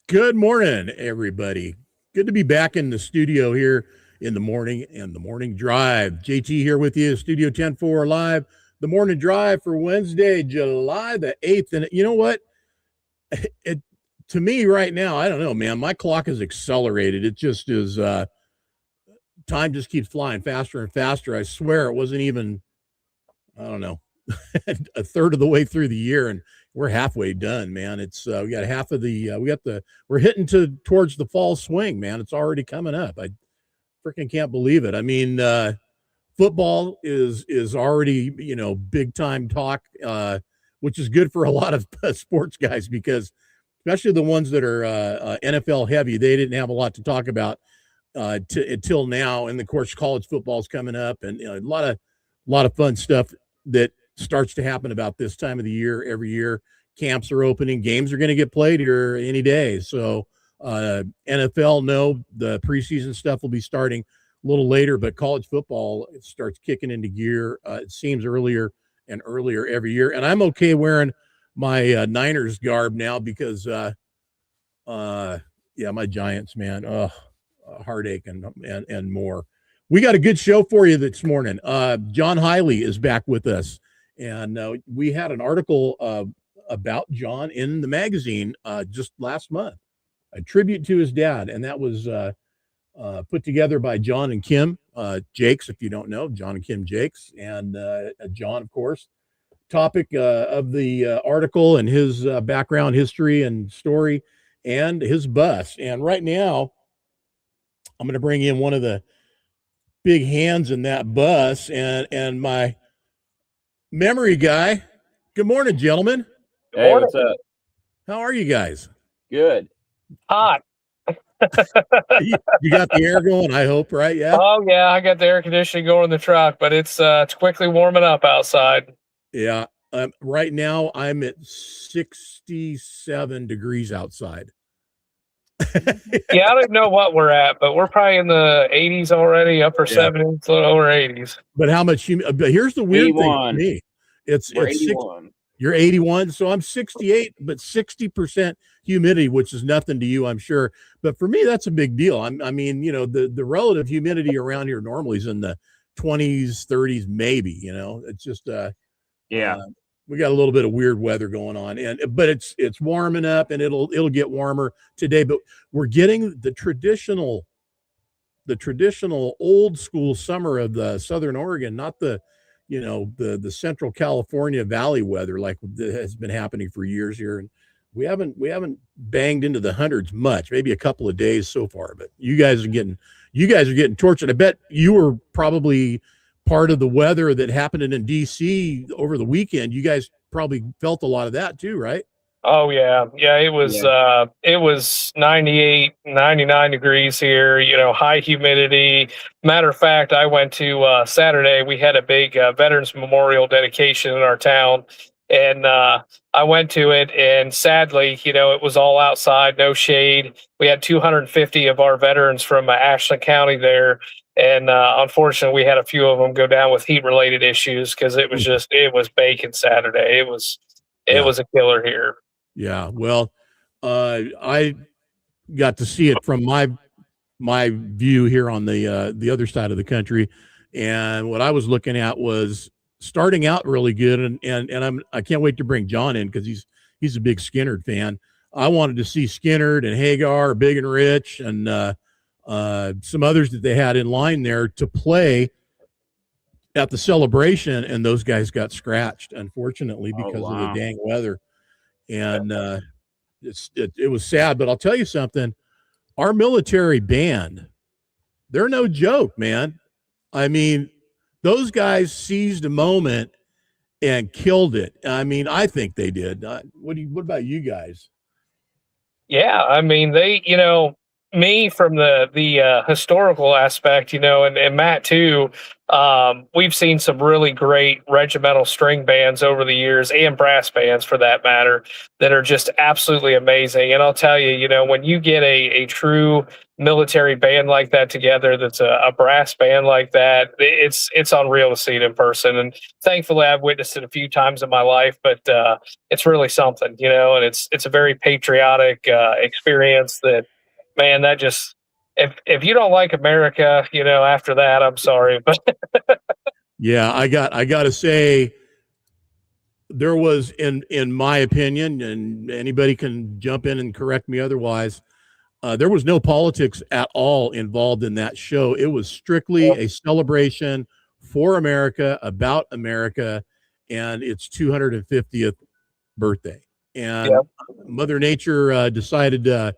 Good morning, everybody. Good to be back in the studio here in the morning and the morning drive. JT here with you, Studio 10-4 live, the morning drive for Wednesday, July the 8th. And you know what? It to me right now, I don't know, man. My clock is accelerated. It just is time just keeps flying faster and faster. I swear it wasn't even, I don't know, a third of the way through the year, and we're halfway done, man. It's we got half of the we're hitting towards the fall swing, man. It's already coming up. I freaking can't believe it. I mean, football is already big time talk, which is good for a lot of sports guys because especially the ones that are NFL heavy, they didn't have a lot to talk about until now. And of course, college football's coming up, and a lot of fun stuff that starts to happen about this time of the year every year. Camps are opening, games are going to get played here any day. So NFL, no, the preseason stuff will be starting a little later, but college football starts kicking into gear. It seems earlier and earlier every year. And I'm okay wearing my Niners garb now because my Giants, man, heartache and more. We got a good show for you this morning. John Highley is back with us, and we had an article about John in the magazine just last month, a tribute to his dad, and that was put together by John and Kim Jaikes, if you don't know, John and Kim Jaikes, and John, of course. Topic of the article and his background, history, and story, and his bus. And right now, I'm going to bring in one of the big hands in that bus and my memory guy. Good morning, gentlemen. Good morning. Hey, what's up? How are you guys? Good. Hot. You got the air going, I hope, right? Yeah. Oh yeah, I got the air conditioning going in the truck, but it's quickly warming up outside. Yeah. Right now I'm at 67 degrees outside. Yeah, I don't know what we're at, but we're probably in the 80s already, upper 70s, lower 80s. But how much? But here's the weird 81. Thing for me. It's 81. You're 81, so I'm 68, but 60% humidity, which is nothing to you, I'm sure. But for me, that's a big deal. I mean, the relative humidity around here normally is in the 20s, 30s, maybe. It's just we got a little bit of weird weather going on, but it's warming up, and it'll get warmer today. But we're getting the traditional old school summer of the Southern Oregon, not the Central California Valley weather like has been happening for years here. And we haven't banged into the hundreds much, maybe a couple of days so far. But you guys are getting tortured. I bet you were probably part of the weather that happened in DC over the weekend. You guys probably felt a lot of that too, right? Oh yeah. It was 98, 99 degrees here, high humidity. Matter of fact, I went to Saturday, we had a big Veterans Memorial dedication in our town, and I went to it, and sadly, it was all outside, no shade. We had 250 of our veterans from Ashland County there. And unfortunately, we had a few of them go down with heat-related issues because it was baking Saturday. It was a killer here. Yeah, well, I got to see it from my view here on the other side of the country, and what I was looking at was starting out really good, and I can't wait to bring John in because he's a big Skinnerd fan. I wanted to see Skinnerd and Hagar, Big and Rich, and some others that they had in line there to play at the celebration, and those guys got scratched, unfortunately, because of the dang weather. And it was sad, but I'll tell you something. Our military band, they're no joke, man. I mean, those guys seized a moment and killed it. I mean, I think they did. What about you guys? Yeah, I mean, they, me from the historical aspect, and Matt too. We've seen some really great regimental string bands over the years, and brass bands for that matter, that are just absolutely amazing. And I'll tell you, when you get a true military band like that together. That's a brass band like that. It's unreal to see it in person. And thankfully, I've witnessed it a few times in my life. But it's really something, and it's a very patriotic experience. That, man, that just, if you don't like America, after that, I'm sorry, but yeah, I got to say, there was, in my opinion, and anybody can jump in and correct me otherwise, there was no politics at all involved in that show. It was strictly a celebration for America, about America, and its 250th birthday. And Mother Nature decided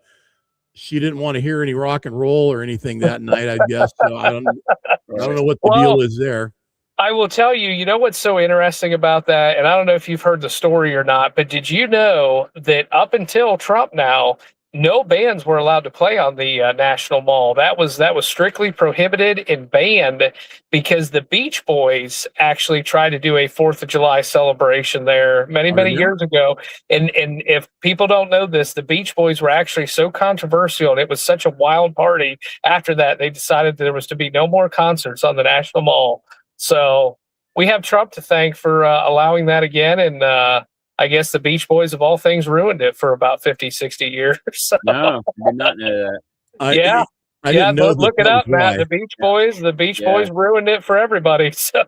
she didn't want to hear any rock and roll or anything that night, I guess. So I don't know what the deal is there. I will tell you, what's so interesting about that, and I don't know if you've heard the story or not, but did you know that up until Trump now, no bands were allowed to play on the National Mall? That was strictly prohibited and banned because the Beach Boys actually tried to do a 4th of July celebration there many years ago. And if people don't know this, the Beach Boys were actually so controversial, and it was such a wild party. After that, they decided there was to be no more concerts on the National Mall. So we have Trump to thank for allowing that again. And I guess the Beach Boys, of all things, ruined it for about 50, 60 years. So. No, I did not know that. I didn't know look it up, Matt. The Beach Boys ruined it for everybody. So.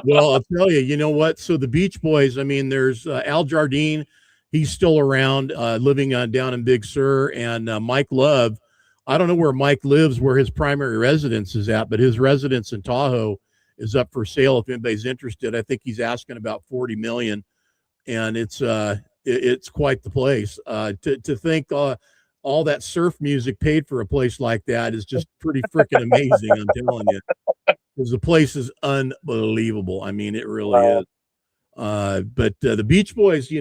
Well, I'll tell you, you know what? So the Beach Boys, I mean, there's Al Jardine. He's still around, living down in Big Sur. And Mike Love, I don't know where Mike lives, where his primary residence is at, but his residence in Tahoe is up for sale if anybody's interested. I think he's asking about $40 million. And it's quite the place. To think all that surf music paid for a place like that is just pretty freaking amazing. I'm telling you, because the place is unbelievable. I mean, it really is. But the Beach Boys,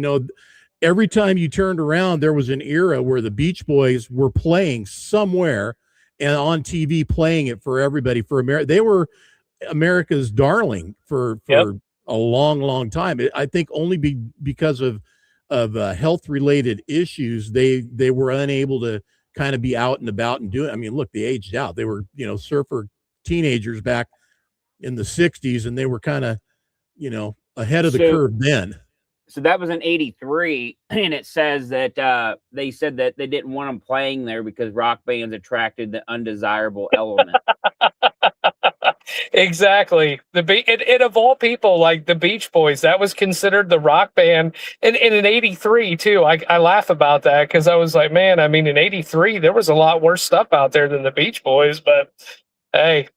every time you turned around, there was an era where the Beach Boys were playing somewhere and on TV, playing it for everybody, for America. They were America's darling for a long time. I think only because of health related issues, they were unable to kind of be out and about and do it. I mean, look, they aged out. They were, surfer teenagers back in the 60s, and they were kind of, ahead of the curve then. So that was in 83, and it says that they said that they didn't want them playing there because rock bands attracted the undesirable element. Exactly. And of all people, like the Beach Boys, that was considered the rock band. And in 83 too, I laugh about that because I was like, man, I mean, in 83, there was a lot worse stuff out there than the Beach Boys, but hey.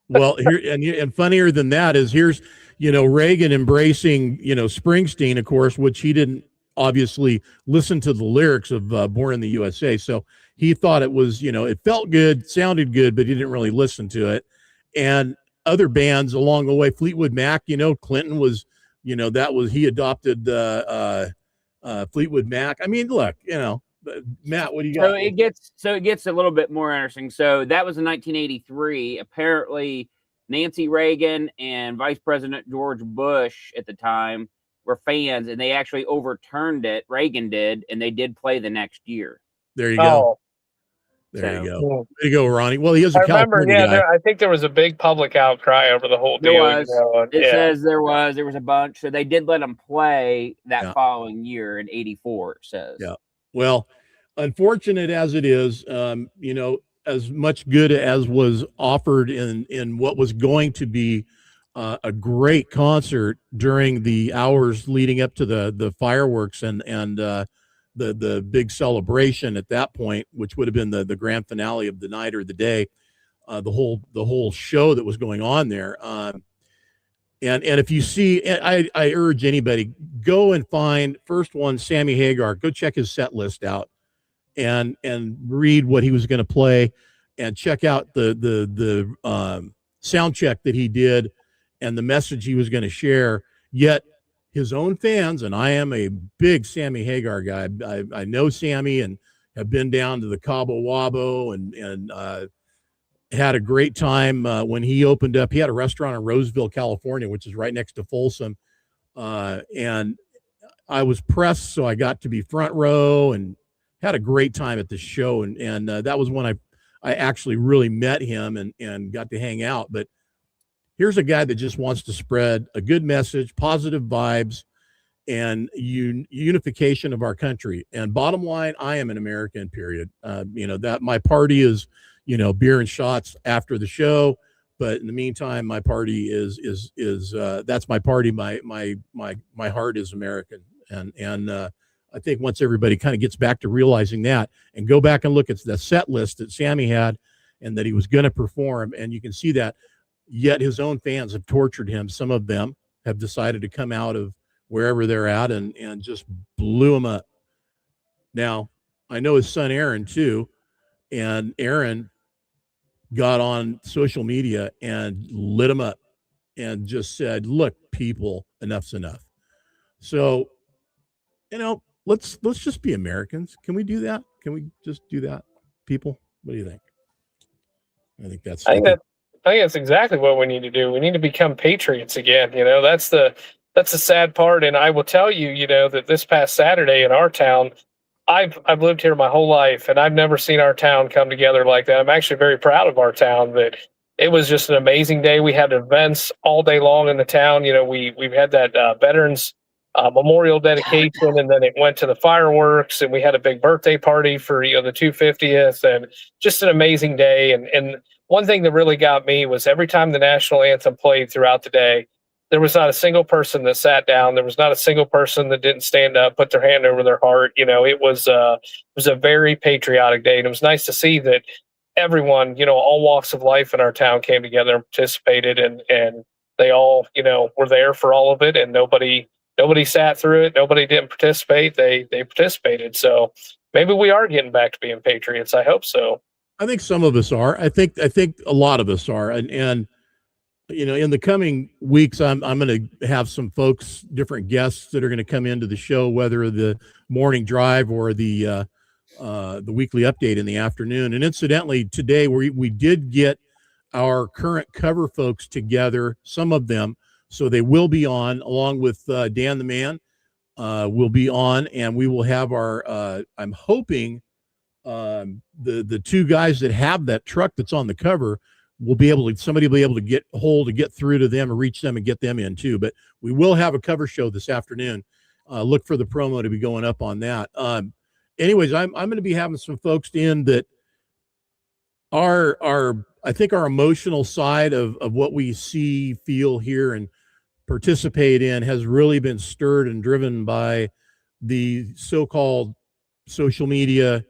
Well, here and funnier than that is here's, Reagan embracing, Springsteen, of course, which he didn't obviously listen to the lyrics of Born in the USA. So he thought it was, it felt good, sounded good, but he didn't really listen to it. And other bands along the way, Fleetwood Mac, Clinton was, he adopted Fleetwood Mac. I mean, look, Matt, what do you got? So it gets a little bit more interesting. So that was in 1983. Apparently, Nancy Reagan and Vice President George Bush at the time were fans, and they actually overturned it. Reagan did, and they did play the next year. There you go. There you go. There you go, Ronnie. Well, he is a California guy. I think there was a big public outcry over the whole deal. It says there was a bunch. So they did let them play that following year in 84, it says. Yeah. Well, unfortunate as it is, as much good as was offered in what was going to be a great concert during the hours leading up to the fireworks and the big celebration at that point, which would have been the grand finale of the night or the day, the whole show that was going on there. And if you see, I urge anybody, go and find first one, Sammy Hagar, go check his set list out and read what he was going to play and check out the sound check that he did and the message he was going to share. Yet his own fans, and I am a big Sammy Hagar guy. I know Sammy and have been down to the Cabo Wabo and had a great time when he opened up. He had a restaurant in Roseville, California, which is right next to Folsom. And I was pressed, so I got to be front row and had a great time at the show. And that was when I actually really met him and got to hang out. But here's a guy that just wants to spread a good message, positive vibes, and unification of our country. And bottom line, I am an American, period. That my party is, beer and shots after the show. But in the meantime, my party is that's my party. My heart is American. And I think once everybody kind of gets back to realizing that and go back and look at the set list that Sammy had and that he was going to perform, and you can see that, yet his own fans have tortured him. Some of them have decided to come out of wherever they're at and just blew him up. Now, I know his son Aaron too, and Aaron got on social media and lit him up and just said, look, people, enough's enough. So, let's just be Americans. Can we do that? Can we just do that, people? What do you think? I think that's exactly what we need to do. We need to become patriots again. That's the sad part. And I will tell you, that this past Saturday in our town, I've lived here my whole life, and I've never seen our town come together like that. I'm actually very proud of our town. That it was just an amazing day. We had events all day long in the town. We've had that veterans memorial dedication, and then it went to the fireworks, and we had a big birthday party for the 250th, and just an amazing day. And one thing that really got me was every time the national anthem played throughout the day, there was not a single person that sat down. There was not a single person that didn't stand up, put their hand over their heart. It was a very patriotic day, and it was nice to see that everyone, all walks of life in our town came together and participated, and they all, were there for all of it, and nobody sat through it. Nobody didn't participate. They participated. So maybe we are getting back to being patriots. I hope so. I think some of us are. I think a lot of us are. And in the coming weeks, I'm going to have some folks, different guests that are going to come into the show, whether the morning drive or the weekly update in the afternoon. And incidentally, today we did get our current cover folks together, some of them, so they will be on along with Dan the Man. Will be on, and we will have our. I'm hoping the two guys that have that truck that's on the cover somebody will be able to get through to them and reach them and get them in too. But we will have a cover show this afternoon. Look for the promo to be going up on that. Anyways, I'm going to be having some folks in that are I think our emotional side of what we see, feel, hear, and participate in has really been stirred and driven by the so-called social media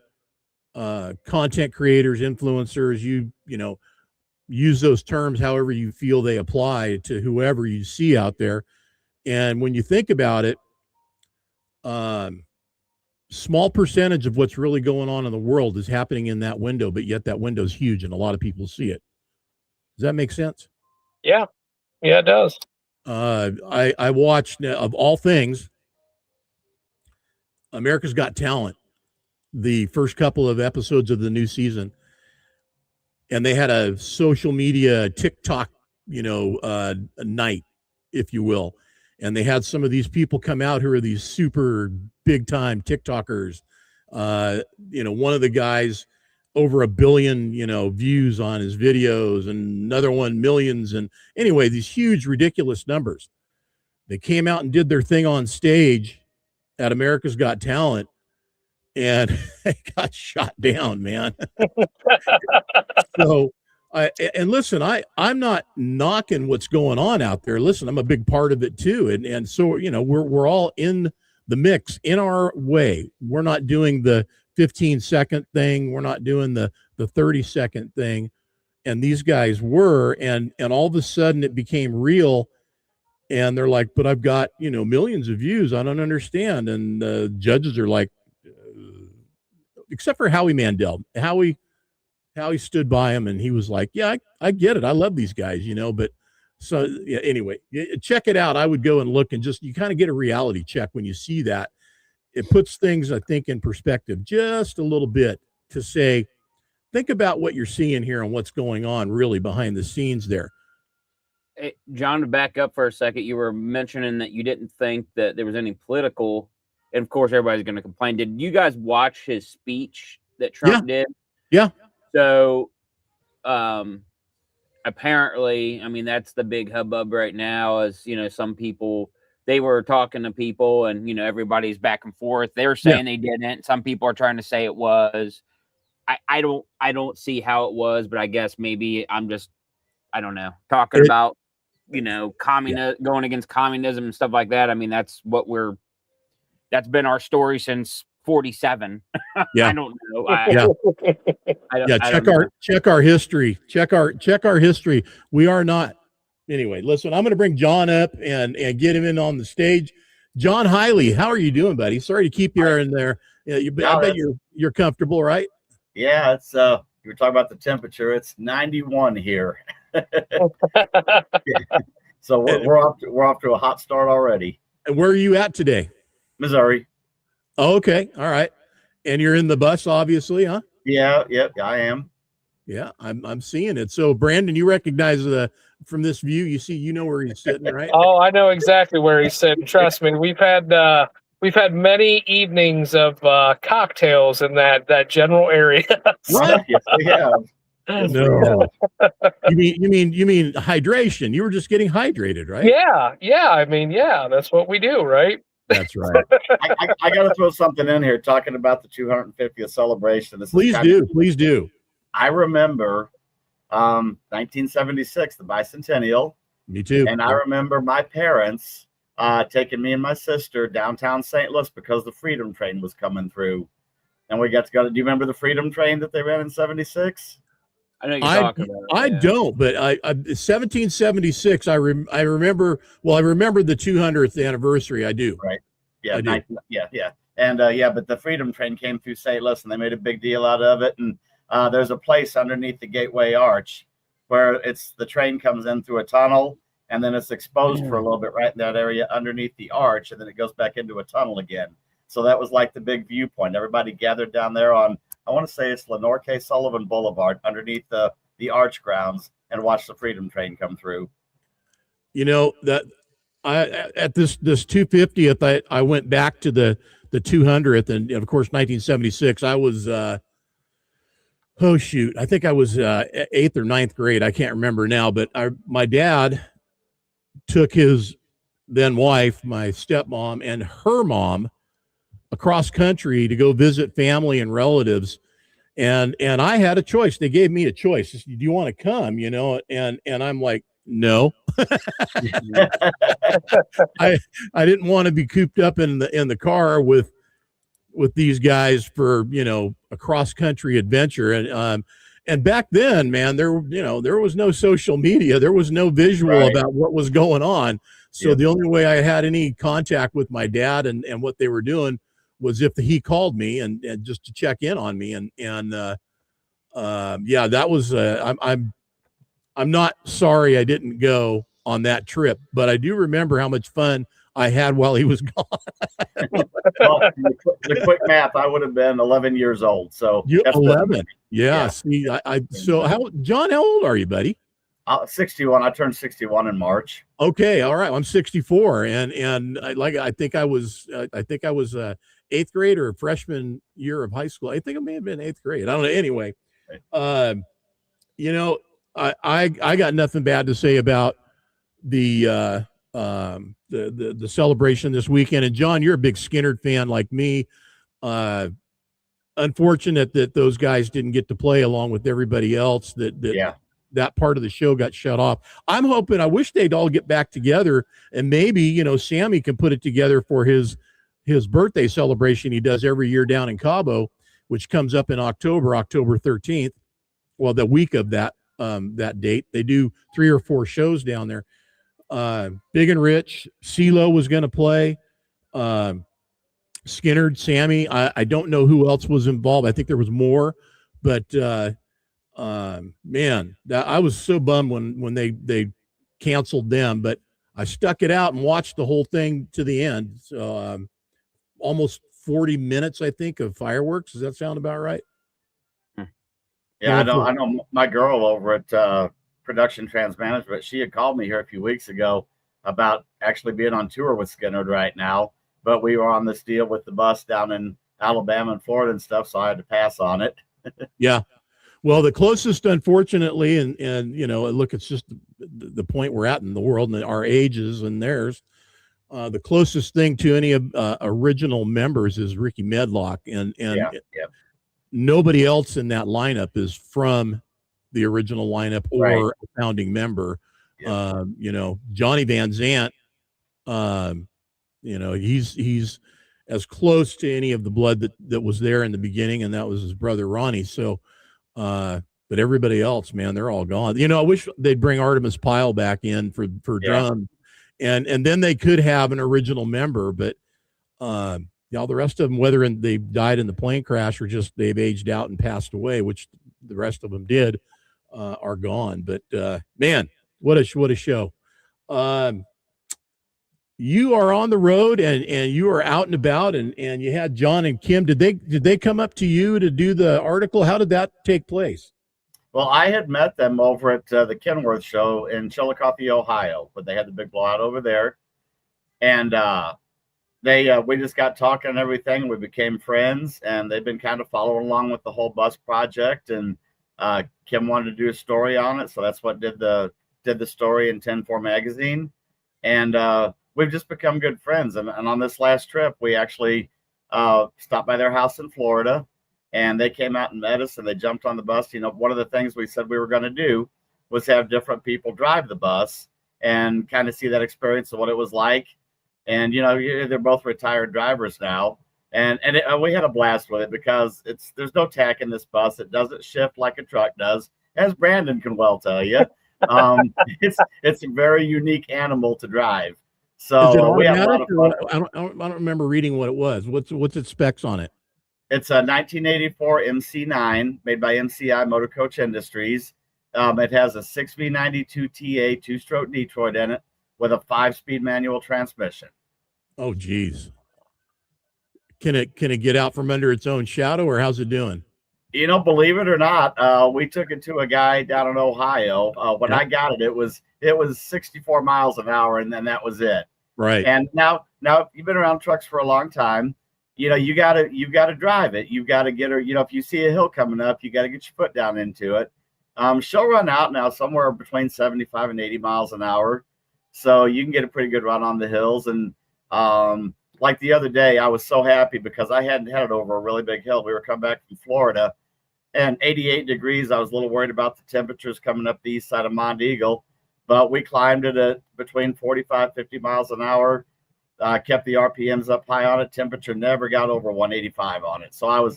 content creators, influencers. Use those terms however you feel they apply to whoever you see out there. And when you think about it, small percentage of what's really going on in the world is happening in that window, but yet that window's huge and a lot of people see it. Does that make sense? Yeah, it does. I watched, of all things, America's Got Talent, the first couple of episodes of the new season. And they had a social media TikTok, a night, if you will. And they had some of these people come out who are these super big time TikTokers. One of the guys over 1 billion, views on his videos, and another one millions. And anyway, these huge, ridiculous numbers. They came out and did their thing on stage at America's Got Talent, and they got shot down, man. So, listen, I'm not knocking what's going on out there. Listen, I'm a big part of it too. And so, we're all in the mix in our way. We're not doing the 15-second thing. We're not doing the 30-second thing. And these guys were, and all of a sudden it became real. And they're like, but I've got, millions of views. I don't understand. And the judges are like, except for Howie Mandel, Howie stood by him and he was like, yeah, I get it. I love these guys, but so yeah, anyway, check it out. I would go and look and you kind of get a reality check when you see that. It puts things, I think, in perspective just a little bit to say, think about what you're seeing here and what's going on really behind the scenes there. Hey, John, to back up for a second, you were mentioning that you didn't think that there was any political, and of course everybody's going to complain. Did you guys watch his speech that Trump did? Yeah. So, apparently, I mean, that's the big hubbub right now. Is some people, they were talking to people, and everybody's back and forth. They were saying they didn't. Some people are trying to say it was. I don't see how it was, but I guess maybe I'm just, I don't know, talking about going against communism and stuff like that. I mean, that's been our story since 47. Yeah. I don't know. Check our history. Check our history. We are not. Anyway, listen, I'm going to bring John up and get him in on the stage. John Highley, how are you doing, buddy? Sorry to keep you in there. I bet you're comfortable, right? Yeah, it's you were talking about the temperature. It's 91 here. So we're off to a hot start already. And where are you at today? Missouri. Oh, okay. All right. And you're in the bus, obviously, huh? Yeah, I am. Yeah, I'm seeing it. So Brandon, you recognize from this view, you know where he's sitting, right? Oh, I know exactly where he's sitting. Trust me. We've had many evenings of cocktails in that general area. What? Yes, we have. No. You mean hydration? You were just getting hydrated, right? Yeah. I mean, that's what we do, right? That's right. I got to throw something in here talking about the 250th celebration. Please do. I remember 1976, the bicentennial. Me too. And I remember my parents taking me and my sister downtown St. Louis because the Freedom Train was coming through. And we got to go to, do you remember the Freedom Train that they ran in 76? I know you're talking about. I don't, but I 1776. I remember. Well, I remember the 200th anniversary. I do. Right. Yeah. I do. Yeah. And but the Freedom Train came through St. Louis, and they made a big deal out of it. And there's a place underneath the Gateway Arch where the train comes in through a tunnel, and then it's exposed for a little bit right in that area underneath the arch, and then it goes back into a tunnel again. So that was like the big viewpoint. Everybody gathered down there on, I want to say it's Lenore K. Sullivan Boulevard, underneath the arch grounds, and watched the Freedom Train come through. That at this 250th, I went back to the 200th, and of course 1976. I was I think I was 8th or 9th grade. I can't remember now, but my dad took his then wife, my stepmom, and her mom across country to go visit family and relatives. And I had a choice. They gave me a choice. Do you want to come? And I'm like, no. I didn't want to be cooped up in the car with these guys for, a cross country adventure. And back then, man, there was no social media. There was no visual about what was going on. So the only way I had any contact with my dad and what they were doing was if he called me and just to check in on me. That was, I'm not sorry I didn't go on that trip, but I do remember how much fun I had while he was gone. Well, the quick math, I would have been 11 years old. So 11. Yeah. See, John, how old are you, buddy? 61. I turned 61 in March. Okay. All right. I'm 64. And I think I was 8th grade or freshman year of high school. I think it may have been 8th grade. I don't know. Anyway, I got nothing bad to say about the celebration this weekend. And John, you're a big Skinnerd fan like me. Unfortunate that those guys didn't get to play along with everybody else. That part of the show got shut off. I wish they'd all get back together, and maybe, Sammy can put it together for his birthday celebration he does every year down in Cabo, which comes up in October 13th. Well, the week of that date, they do 3 or 4 shows down there. Big and Rich, CeeLo was going to play, Skinnerd, Sammy. I don't know who else was involved. I think there was more, but man, I was so bummed when they canceled them, but I stuck it out and watched the whole thing to the end. So almost 40 minutes, I think, of fireworks. Does that sound about right? Yeah, I know my girl over at Production Trans Management, she had called me here a few weeks ago about actually being on tour with Skinnerd right now, but we were on this deal with the bus down in Alabama and Florida and stuff, so I had to pass on it. Yeah. Well, the closest, unfortunately, and look, it's just the point we're at in the world and our ages and theirs. The closest thing to any of original members is Ricky Medlock, and Yeah. nobody else in that lineup is from the original lineup or Right. a founding member. Yeah. Johnny Van Zant, he's as close to any of the blood that was there in the beginning, and that was his brother Ronnie. So, but everybody else, man, they're all gone. I wish they'd bring Artemis Pyle back in for drums, and then they could have an original member. But the rest of them, whether they died in the plane crash or just they've aged out and passed away, which the rest of them did, are gone. But man, what a show! You are on the road and you are out and about, and you had John and Kim. Did they come up to you to do the article? How did that take place? Well, I had met them over at the Kenworth show in Chillicothe, Ohio, but they had the big blowout over there, and we just got talking and everything. We became friends, and they've been kind of following along with the whole bus project. And Kim wanted to do a story on it, so that's what did the story in 10-4 magazine, and we've just become good friends. And on this last trip, we actually stopped by their house in Florida, and they came out and met us, and they jumped on the bus. One of the things we said we were going to do was have different people drive the bus and kind of see that experience of what it was like. And, they're both retired drivers now. And we had a blast with it because there's no tack in this bus. It doesn't shift like a truck does, as Brandon can well tell you. It's a very unique animal to drive. So we have a lot of fun. I don't remember reading what it was. What's its specs on it? It's a 1984 MC9 made by MCI Motor Coach Industries. It has a 6V92 TA 2-stroke Detroit in it with a 5-speed manual transmission. Oh, geez. Can it get out from under its own shadow, or how's it doing? Believe it or not, we took it to a guy down in Ohio. When I got it, it was 64 miles an hour, and then that was it. Right. And now you've been around trucks for a long time. You gotta drive it. You've got to get her. If you see a hill coming up, you got to get your foot down into it. She'll run out now somewhere between 75 and 80 miles an hour, so you can get a pretty good run on the hills. And like the other day, I was so happy because I hadn't had it over a really big hill. We were coming back from Florida, and 88 degrees. I was a little worried about the temperatures coming up the east side of Mont Eagle, but we climbed it at between 45, 50 miles an hour. Kept the RPMs up high on it. Temperature never got over 185 on it. So I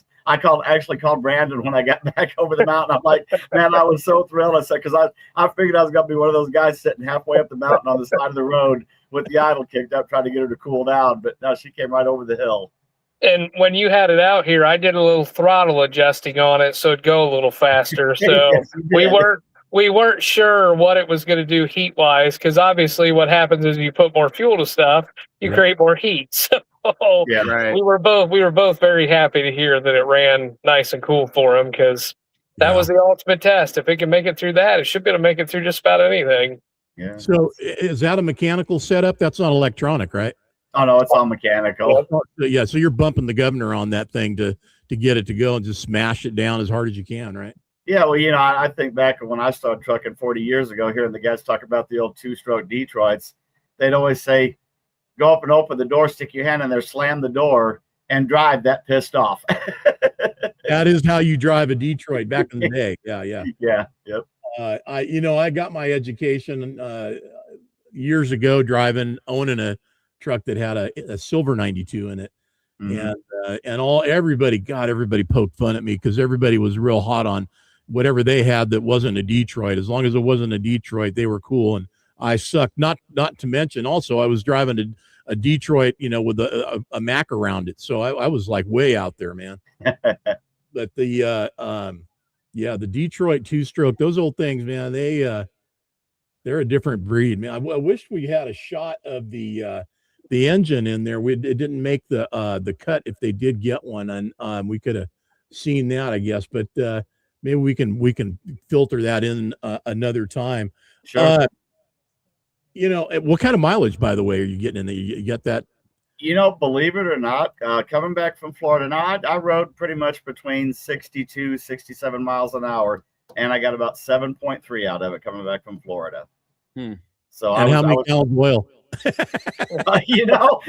actually called Brandon when I got back over the mountain. I'm like, man, I was so thrilled. I said, because I figured I was going to be one of those guys sitting halfway up the mountain on the side of the road with the idle kicked up, trying to get her to cool down. But no, she came right over the hill. And when you had it out here, I did a little throttle adjusting on it so it'd go a little faster. So Yes, we weren't sure what it was going to do heat wise, because obviously what happens is you put more fuel to stuff, you create more heat. So Right. we were both very happy to hear that it ran nice and cool for him, because that was the ultimate test. If it can make it through that, it should be able to make it through just about anything. Yeah. So is that a mechanical setup? That's not electronic, right? Oh no, it's all mechanical. Yeah. So you're bumping the governor on that thing to get it to go and just smash it down as hard as you can, right? Yeah, well, I think back when I started trucking 40 years ago, hearing the guys talk about the old 2-stroke Detroits, they'd always say, go up and open the door, stick your hand in there, slam the door, and drive that pissed off. That is how you drive a Detroit back in the day. Yeah. Yeah, yep. I got my education years ago owning a truck that had a silver 92 in it. Mm-hmm. And everybody poked fun at me because everybody was real hot on whatever they had that wasn't a Detroit. As long as it wasn't a Detroit, they were cool. And I sucked. Not to mention, also I was driving a Detroit, with a Mac around it. So I was like way out there, man. But the Detroit 2-stroke, those old things, man, they're a different breed, man. I wish we had a shot of the engine in there. It didn't make the cut if they did get one, and we could have seen that, I guess. But maybe we can filter that in another time. Sure. What kind of mileage, by the way, are you getting in there? You get that You know, believe it or not, coming back from Florida, now I rode pretty much between 62, 67 miles an hour, and I got about 7.3 out of it coming back from Florida. So and how many gallons of oil? You know,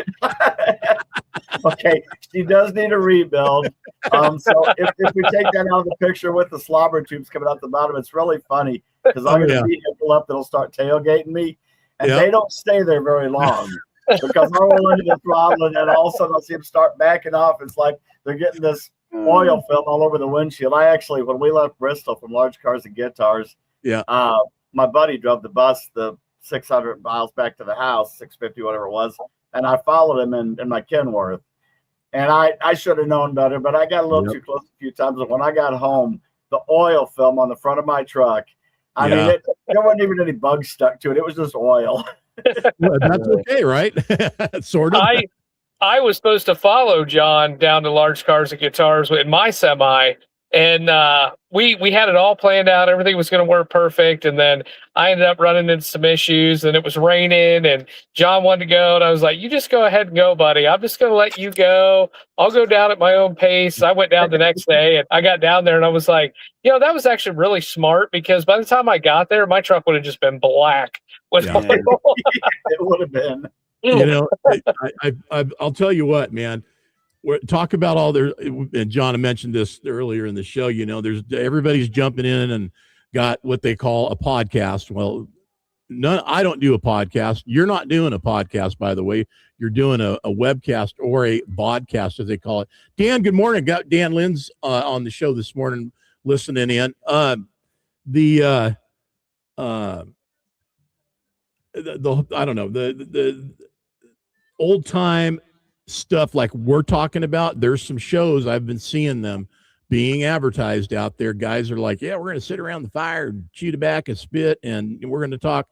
okay, she does need a rebuild. So if we take that out of the picture with the slobber tubes coming out the bottom, it's really funny because I'll get a vehicle up that'll start tailgating me, and they don't stay there very long. Because I'll roll into the throttle, and then all of a sudden I'll see them start backing off. It's like they're getting this oil film all over the windshield. I actually, when we left Bristol from Large Cars and Guitars, my buddy drove the bus the 600 miles back to the house, 650, whatever it was, and I followed him in my Kenworth. And I should have known better, but I got a little too close a few times. And when I got home, the oil film on the front of my truck, I mean, there wasn't even any bugs stuck to it. It was just oil. Well, that's okay, right? Sort of. I was supposed to follow John down to Large Cars and Guitars in my semi, and we had it all planned out. Everything was going to work perfect, and then I ended up running into some issues, and it was raining, and John wanted to go, and I was like, "You just go ahead and go, buddy. I'm just going to let you go. I'll go down at my own pace." I went down the next day, and I got down there, and I was like, that was actually really smart, because by the time I got there, my truck would have just been black. It would have been. You know, I'll tell you what, man. Talk about all their, and John mentioned this earlier in the show. You know, everybody's jumping in and got what they call a podcast. Well, I don't do a podcast. You're not doing a podcast, by the way. You're doing a webcast or a podcast, as they call it. Dan, good morning. Got Dan Lynn's on the show this morning, listening in. The I don't know, the old time stuff like we're talking about, there's some shows I've been seeing them being advertised out there. Guys are like, we're going to sit around the fire and chew tobacco and spit, and we're going to talk,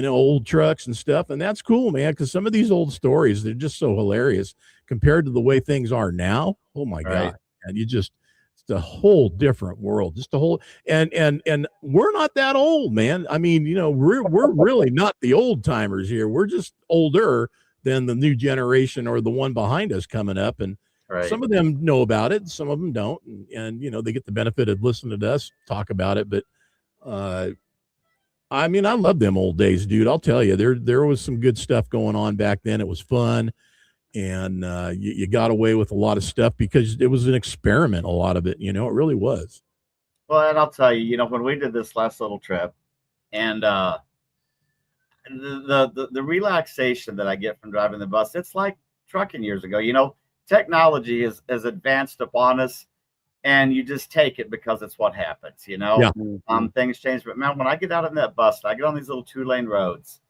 old trucks and stuff. And that's cool, man, because some of these old stories, they're just so hilarious compared to the way things are now. Oh my God. And it's a whole different world, just a whole, and we're not that old, man. I mean, we're really not the old timers here. We're just older than the new generation or the one behind us coming up. And some of them know about it. Some of them don't. And they get the benefit of listening to us talk about it. But, I mean, I love them old days, dude. I'll tell you, there was some good stuff going on back then. It was fun. And you got away with a lot of stuff because it was an experiment, a lot of it, it really was. Well, and I'll tell you, when we did this last little trip, and the relaxation that I get from driving the bus, it's like trucking years ago. Technology is advanced upon us, and you just take it because it's what happens. Things change. But man, when I get out in that bus, I get on these little 2-lane roads.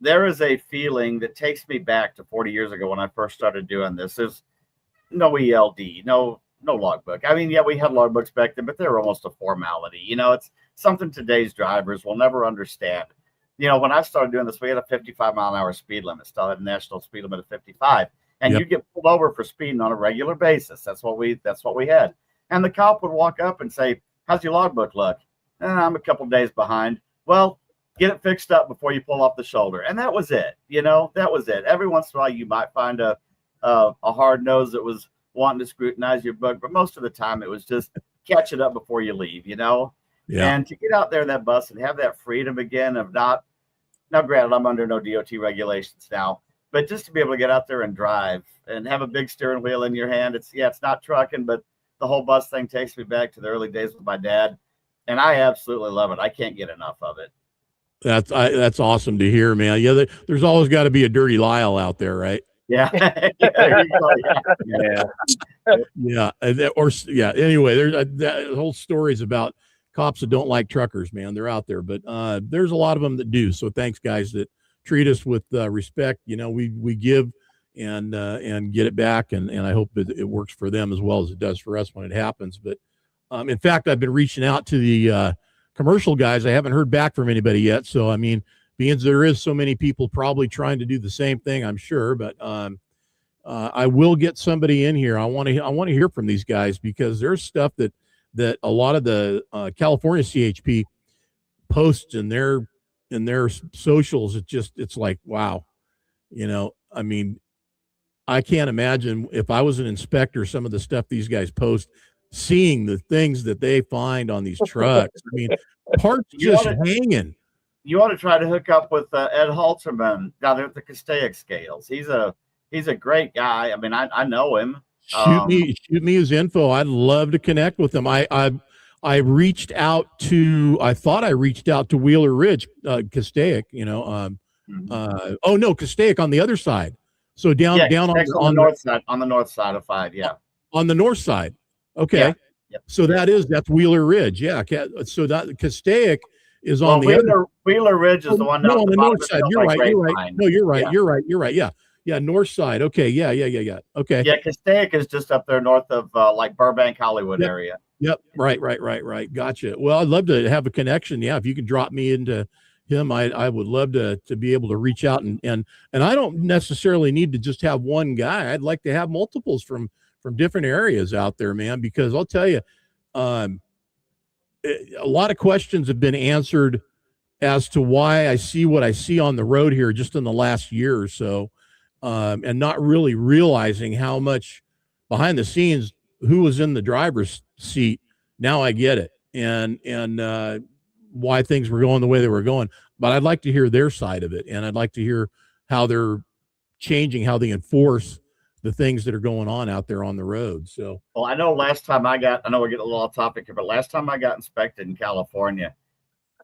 There is a feeling that takes me back to 40 years ago when I first started doing this. There's no ELD, no logbook. I mean, we had logbooks back then, but they were almost a formality. It's something today's drivers will never understand. When I started doing this, we had a 55-mile-an-hour speed limit. Still had a national speed limit of 55, and you get pulled over for speeding on a regular basis. That's what we had. And the cop would walk up and say, "How's your logbook look?" "I'm a couple days behind." "Well, get it fixed up before you pull off the shoulder." And that was it. That was it. Every once in a while, you might find a hard nose that was wanting to scrutinize your book, but most of the time it was just catch it up before you leave, And to get out there in that bus and have that freedom again of now granted, I'm under no DOT regulations now, but just to be able to get out there and drive and have a big steering wheel in your hand. It's not trucking, but the whole bus thing takes me back to the early days with my dad, and I absolutely love it. I can't get enough of it. That's awesome to hear, man. Yeah, there's always got to be a dirty Lyle out there, right? Yeah. Anyway, there's whole stories about cops that don't like truckers, man. They're out there, but there's a lot of them that do. So thanks, guys, that treat us with respect. We give and get it back, and I hope it works for them as well as it does for us when it happens. But in fact, I've been reaching out to the commercial guys. I haven't heard back from anybody yet. So, I mean, being there is so many people probably trying to do the same thing, I'm sure, but I will get somebody in here. I want to hear from these guys because there's stuff that a lot of the California CHP posts in their socials. It's like, wow, You know, I mean, I can't imagine if I was an inspector, some of the stuff these guys post, seeing the things that they find on these trucks. I mean, parts just hanging. You ought to try to hook up with Ed Halterman down there at the Castaic Scales. He's a great guy. I mean, I know him. Shoot me his info. I'd love to connect with him. I reached out to, I thought I reached out to Wheeler Ridge, Castaic, you know, oh no, Castaic on the other side. So down on the north side of 5. Yeah. On the north side. Okay. Yeah. Yep. So that's Wheeler Ridge. Yeah. So that Castaic is on the other. Wheeler Ridge is the one down on the north side. You're right. No, you're right. You're right. Yeah. Yeah. North side. Okay. Yeah. Okay. Yeah. Castaic is just up there north of like Burbank, Hollywood area. Yep. Right. Gotcha. Well, I'd love to have a connection. Yeah. If you could drop me into him, I would love to be able to reach out and I don't necessarily need to just have one guy. I'd like to have multiples from different areas out there, man, because I'll tell you, a lot of questions have been answered as to why I see what I see on the road here just in the last year or so, and not really realizing how much behind the scenes, who was in the driver's seat. Now I get it. And why things were going the way they were going, but I'd like to hear their side of it. And I'd like to hear how they're changing, how they enforce the things that are going on out there on the road. So, well, I know last time I know we're getting a little off topic here, but last time I got inspected in California,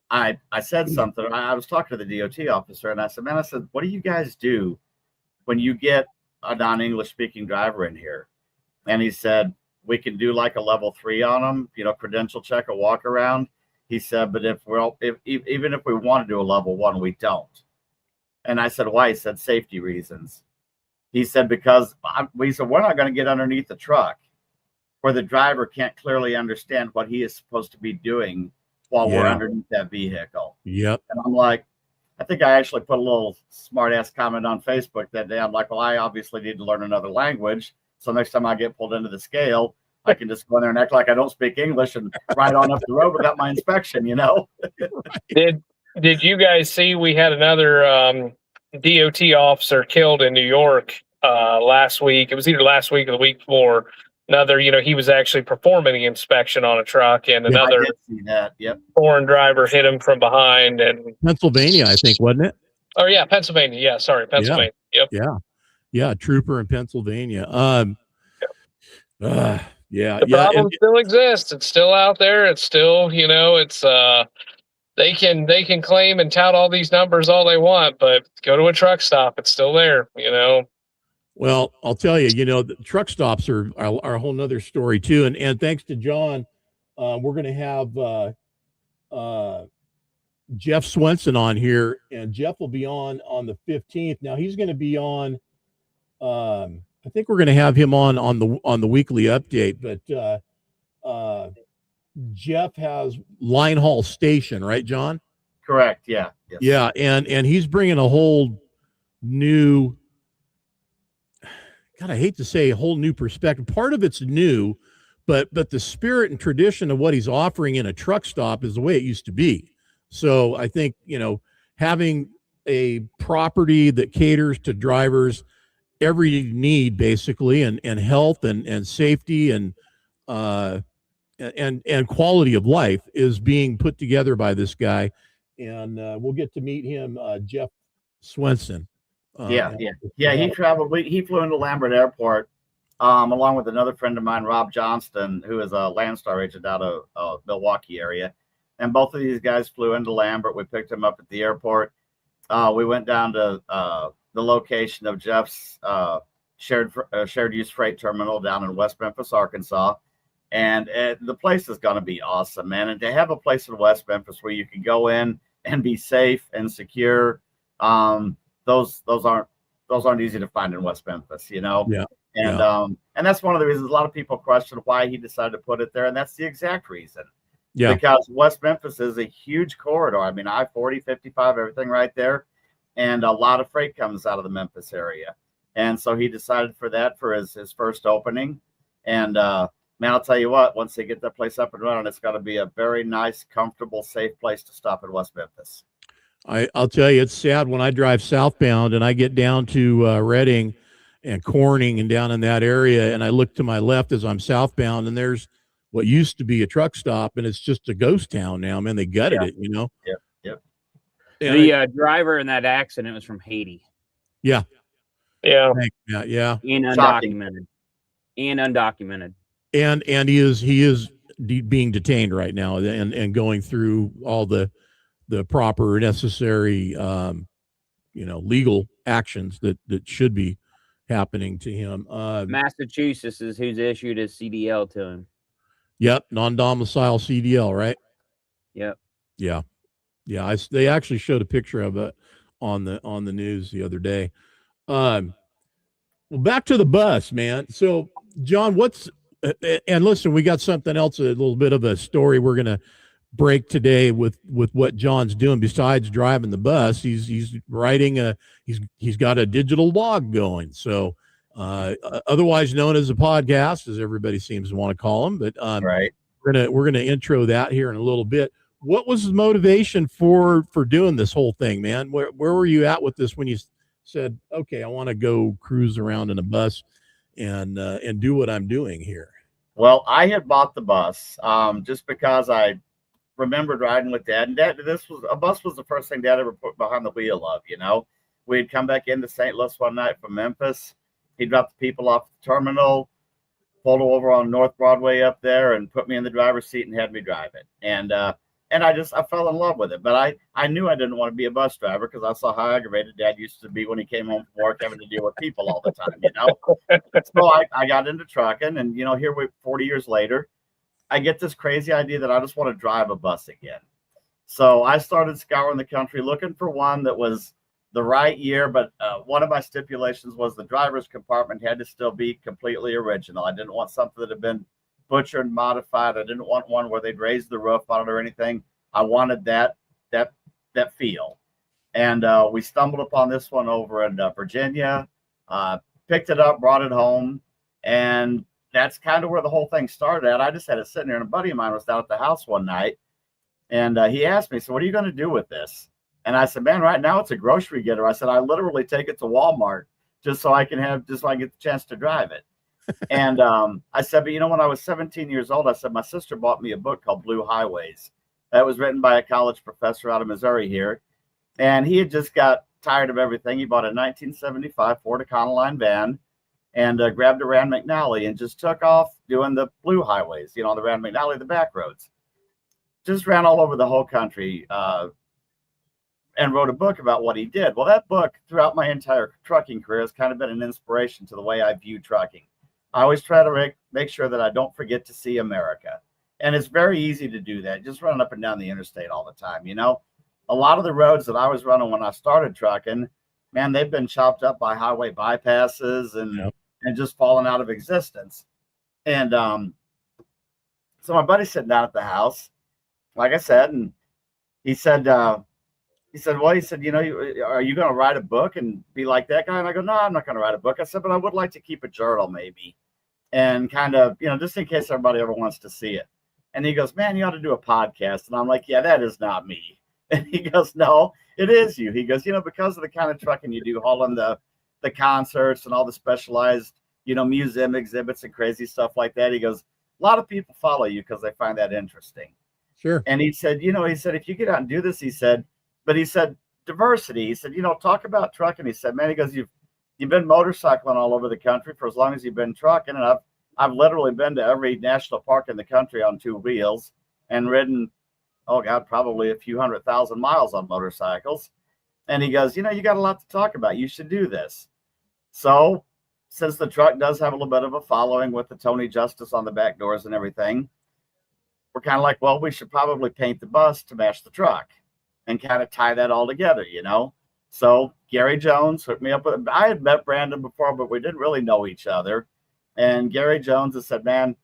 I said something. I was talking to the DOT officer and I said, man, what do you guys do when you get a non-English speaking driver in here? And he said, we can do like a level 3 on them, you know, credential check, a walk around. He said, but even if we want to do a level 1, we don't. And I said, why? He said, safety reasons. He said, because we're not going to get underneath the truck where the driver can't clearly understand what he is supposed to be doing while we're underneath that vehicle. Yep. And I'm like, I think I actually put a little smart ass comment on Facebook that day. I'm like, well, I obviously need to learn another language. So next time I get pulled into the scale, I can just go in there and act like I don't speak English and ride on up the road without my inspection, you know? Did you guys see we had another DOT officer killed in New York last week? It was either last week or the week before. Another, you know, he was actually performing the inspection on a truck, and another I did see that. Yep. foreign driver hit him from behind. And Pennsylvania, I think, wasn't it? Oh yeah, Pennsylvania. Yeah, sorry, Pennsylvania. Yeah. Yep. Yeah, trooper in Pennsylvania. The problem still exists. It's still out there. It's still, you know, it's they can claim and tout all these numbers all they want, but go to a truck stop, it's still there, you know. Well, I'll tell you, you know, the truck stops are a whole nother story too. And thanks to John, we're going to have Jeff Swenson on here, and Jeff will be on the 15th. Now he's going to be on, I think we're going to have him on the weekly update, but Jeff has Line Haul Station, right, John? Correct. Yeah. Yes. Yeah. And he's bringing a whole new, God, I hate to say a whole new perspective. Part of it's new, but the spirit and tradition of what he's offering in a truck stop is the way it used to be. So I think, you know, having a property that caters to drivers' every need basically, and health and safety and quality of life is being put together by this guy. And we'll get to meet him, Jeff Swenson. He traveled. He flew into Lambert Airport along with another friend of mine, Rob Johnston, who is a Landstar agent out of Milwaukee area. And both of these guys flew into Lambert. We picked him up at the airport. We went down to the location of Jeff's shared use freight terminal down in West Memphis, Arkansas. And the place is going to be awesome, man. And to have a place in West Memphis where you can go in and be safe and secure, those aren't easy to find in West Memphis, you know? Yeah. And that's one of the reasons a lot of people question why he decided to put it there. And that's the exact reason. Yeah. Because West Memphis is a huge corridor. I mean, I-40, 55, everything right there. And a lot of freight comes out of the Memphis area. And so he decided for that for his first opening. And man, I'll tell you what, once they get that place up and running, it's going to be a very nice, comfortable, safe place to stop in West Memphis. I'll tell you, it's sad when I drive southbound and I get down to Reading and Corning and down in that area, and I look to my left as I'm southbound, and there's what used to be a truck stop, and it's just a ghost town now. Man, they gutted it, you know. Yep. And The driver in that accident was from Haiti. Yeah. Yeah. And undocumented. And he is being detained right now and going through all the proper necessary legal actions that should be happening to him. Massachusetts is who's issued his CDL to him. Yep, non-domicile CDL, right? Yep. Yeah. They actually showed a picture of it on the news the other day. Well, back to the bus, man. So, John, and listen, we got something else, a little bit of a story we're gonna break today with what John's doing besides driving the bus. He's writing he's got a digital log going. So otherwise known as a podcast, as everybody seems to want to call him. But right. We're gonna intro that here in a little bit. What was the motivation for doing this whole thing, man? Where were you at with this when you said, okay, I want to go cruise around in a bus and do what I'm doing here? Well, I had bought the bus just because I remembered riding with Dad, and a bus was the first thing Dad ever put behind the wheel of. We'd come back into St. Louis one night from Memphis. He dropped the people off the terminal, pulled over on North Broadway up there, and put me in the driver's seat and had me drive it. And I fell in love with it. But I knew I didn't want to be a bus driver because I saw how aggravated Dad used to be when he came home from work having to deal with people all the time. So I got into trucking, and here we're 40 years later. I get this crazy idea that I just want to drive a bus again. So I started scouring the country looking for one that was the right year. But one of my stipulations was the driver's compartment had to still be completely original. I didn't want something that had been butchered and modified. I didn't want one where they'd raised the roof on it or anything. I wanted that feel. And we stumbled upon this one over in Virginia, picked it up, brought it home, and that's kind of where the whole thing started at. I just had it sitting there, and a buddy of mine was down at the house one night, and he asked me, so what are you going to do with this? And I said, man, right now it's a grocery getter. I said, I literally take it to Walmart just so I can get the chance to drive it. And I said, but when I was 17 years old, I said, my sister bought me a book called Blue Highways. That was written by a college professor out of Missouri here. And he had just got tired of everything. He bought a 1975 Ford Econoline van and grabbed a Rand McNally and just took off doing the Blue Highways, the Rand McNally, the back roads. Just ran all over the whole country and wrote a book about what he did. Well, that book throughout my entire trucking career has kind of been an inspiration to the way I view trucking. I always try to make sure that I don't forget to see America. And it's very easy to do that, just running up and down the interstate all the time. A lot of the roads that I was running when I started trucking, man, they've been chopped up by highway bypasses and just fallen out of existence. And so my buddy's sitting down at the house, like I said, and he said, are you going to write a book and be like that guy? And I go, no, I'm not going to write a book. I said, but I would like to keep a journal maybe. And kind of, just in case everybody ever wants to see it. And he goes, man, you ought to do a podcast. And I'm like, yeah, that is not me. And he goes, no, it is you. He goes, because of the kind of trucking you do, hauling the concerts and all the specialized, museum exhibits and crazy stuff like that. He goes, a lot of people follow you because they find that interesting. Sure. And he said, if you get out and do this, he said, diversity. He said, talk about trucking. He said, man, he goes, you've been motorcycling all over the country for as long as you've been trucking. And I've literally been to every national park in the country on two wheels and ridden, oh God, probably a few 100,000 miles on motorcycles. And he goes, you got a lot to talk about. You should do this. So since the truck does have a little bit of a following with the Tony Justice on the back doors and everything, we're kind of like, well, we should probably paint the bus to match the truck and kind of tie that all together, So Gary Jones hooked me up with, I had met Brandon before, but we didn't really know each other. And Gary Jones has said, man,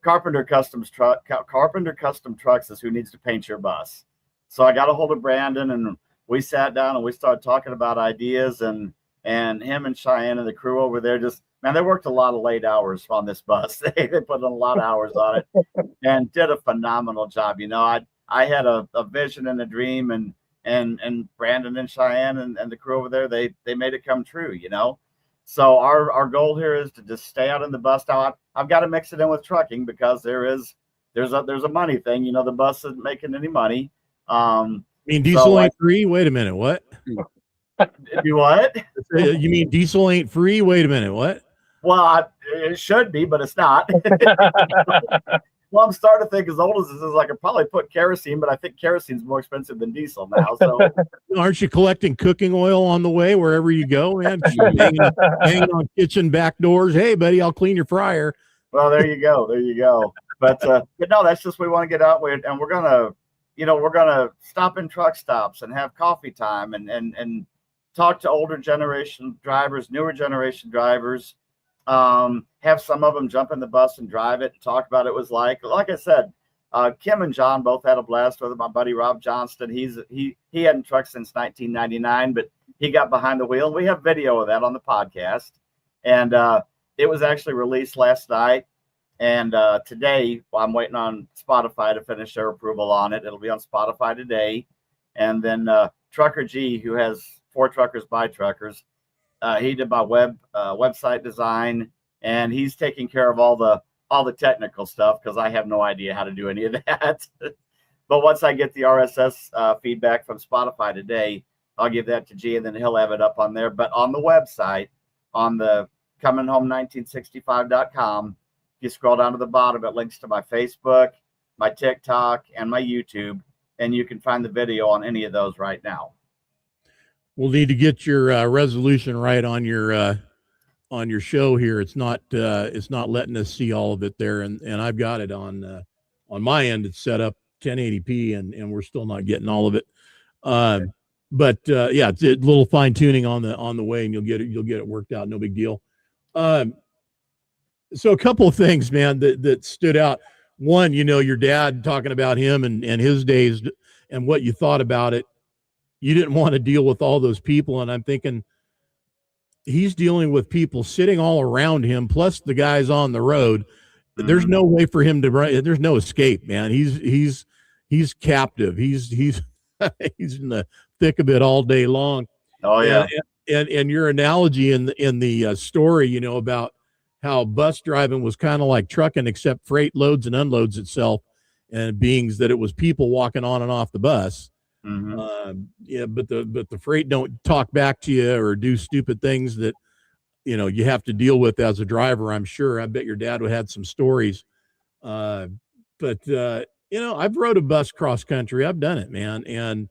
Carpenter Custom Trucks is who needs to paint your bus. So I got a hold of Brandon and we sat down and we started talking about ideas, and him and Cheyenne and the crew over there they worked a lot of late hours on this bus. They put in a lot of hours on it and did a phenomenal job. I had a vision and a dream, and and Brandon and Cheyenne and the crew over there, they made it come true, you know. So our goal here is to just stay out in the bus. Now I've got to mix it in with trucking because there's a money thing, you know. The bus isn't making any money. You mean diesel ain't free? Wait a minute, what? Do what? You mean diesel ain't free? Wait a minute, what? Well, it should be, but it's not. Well, I'm starting to think, as old as this is, I could probably put kerosene, but I think kerosene's more expensive than diesel now. So, aren't you collecting cooking oil on the way wherever you go, man? hanging on kitchen back doors. Hey, buddy, I'll clean your fryer. Well, there you go, there you go. But no, that's just, we want to get out with, and we're gonna stop in truck stops and have coffee time and talk to older generation drivers, newer generation drivers. Have some of them jump in the bus and drive it and talk about it was like I said, Kim and John both had a blast with it. My buddy Rob Johnston, he hadn't trucked since 1999, but he got behind the wheel. We have video of that on the podcast, and it was actually released last night. And today, I'm waiting on Spotify to finish their approval on it. It'll be on Spotify today. And then Trucker G, who has 4 Truckers by Truckers, he did my website design, and he's taking care of all the technical stuff because I have no idea how to do any of that. But once I get the RSS feedback from Spotify today, I'll give that to G, and then he'll have it up on there. But on the website, on the cominghome1965.com, if you scroll down to the bottom, it links to my Facebook, my TikTok, and my YouTube, and you can find the video on any of those right now. We'll need to get your resolution right on your show here. It's not letting us see all of it there, and I've got it on my end. It's set up 1080p, and we're still not getting all of it. But yeah, it's a little fine tuning on the way, and you'll get it worked out. No big deal. So a couple of things, man, that stood out. One, you know, your dad talking about him and his days and what you thought about it. You didn't want to deal with all those people. And I'm thinking he's dealing with people sitting all around him, plus the guys on the road. There's no way for him to run. There's no escape, man. He's captive. He's he's in the thick of it all day long. Oh yeah. And your analogy in the story, you know, about how bus driving was kind of like trucking, except freight loads and unloads itself, and being that it was people walking on and off the bus. Mm-hmm. Yeah, but the freight don't talk back to you or do stupid things that, you know, you have to deal with as a driver. I'm sure. I bet your dad would have had some stories. But you know, I've rode a bus cross country. I've done it, man, and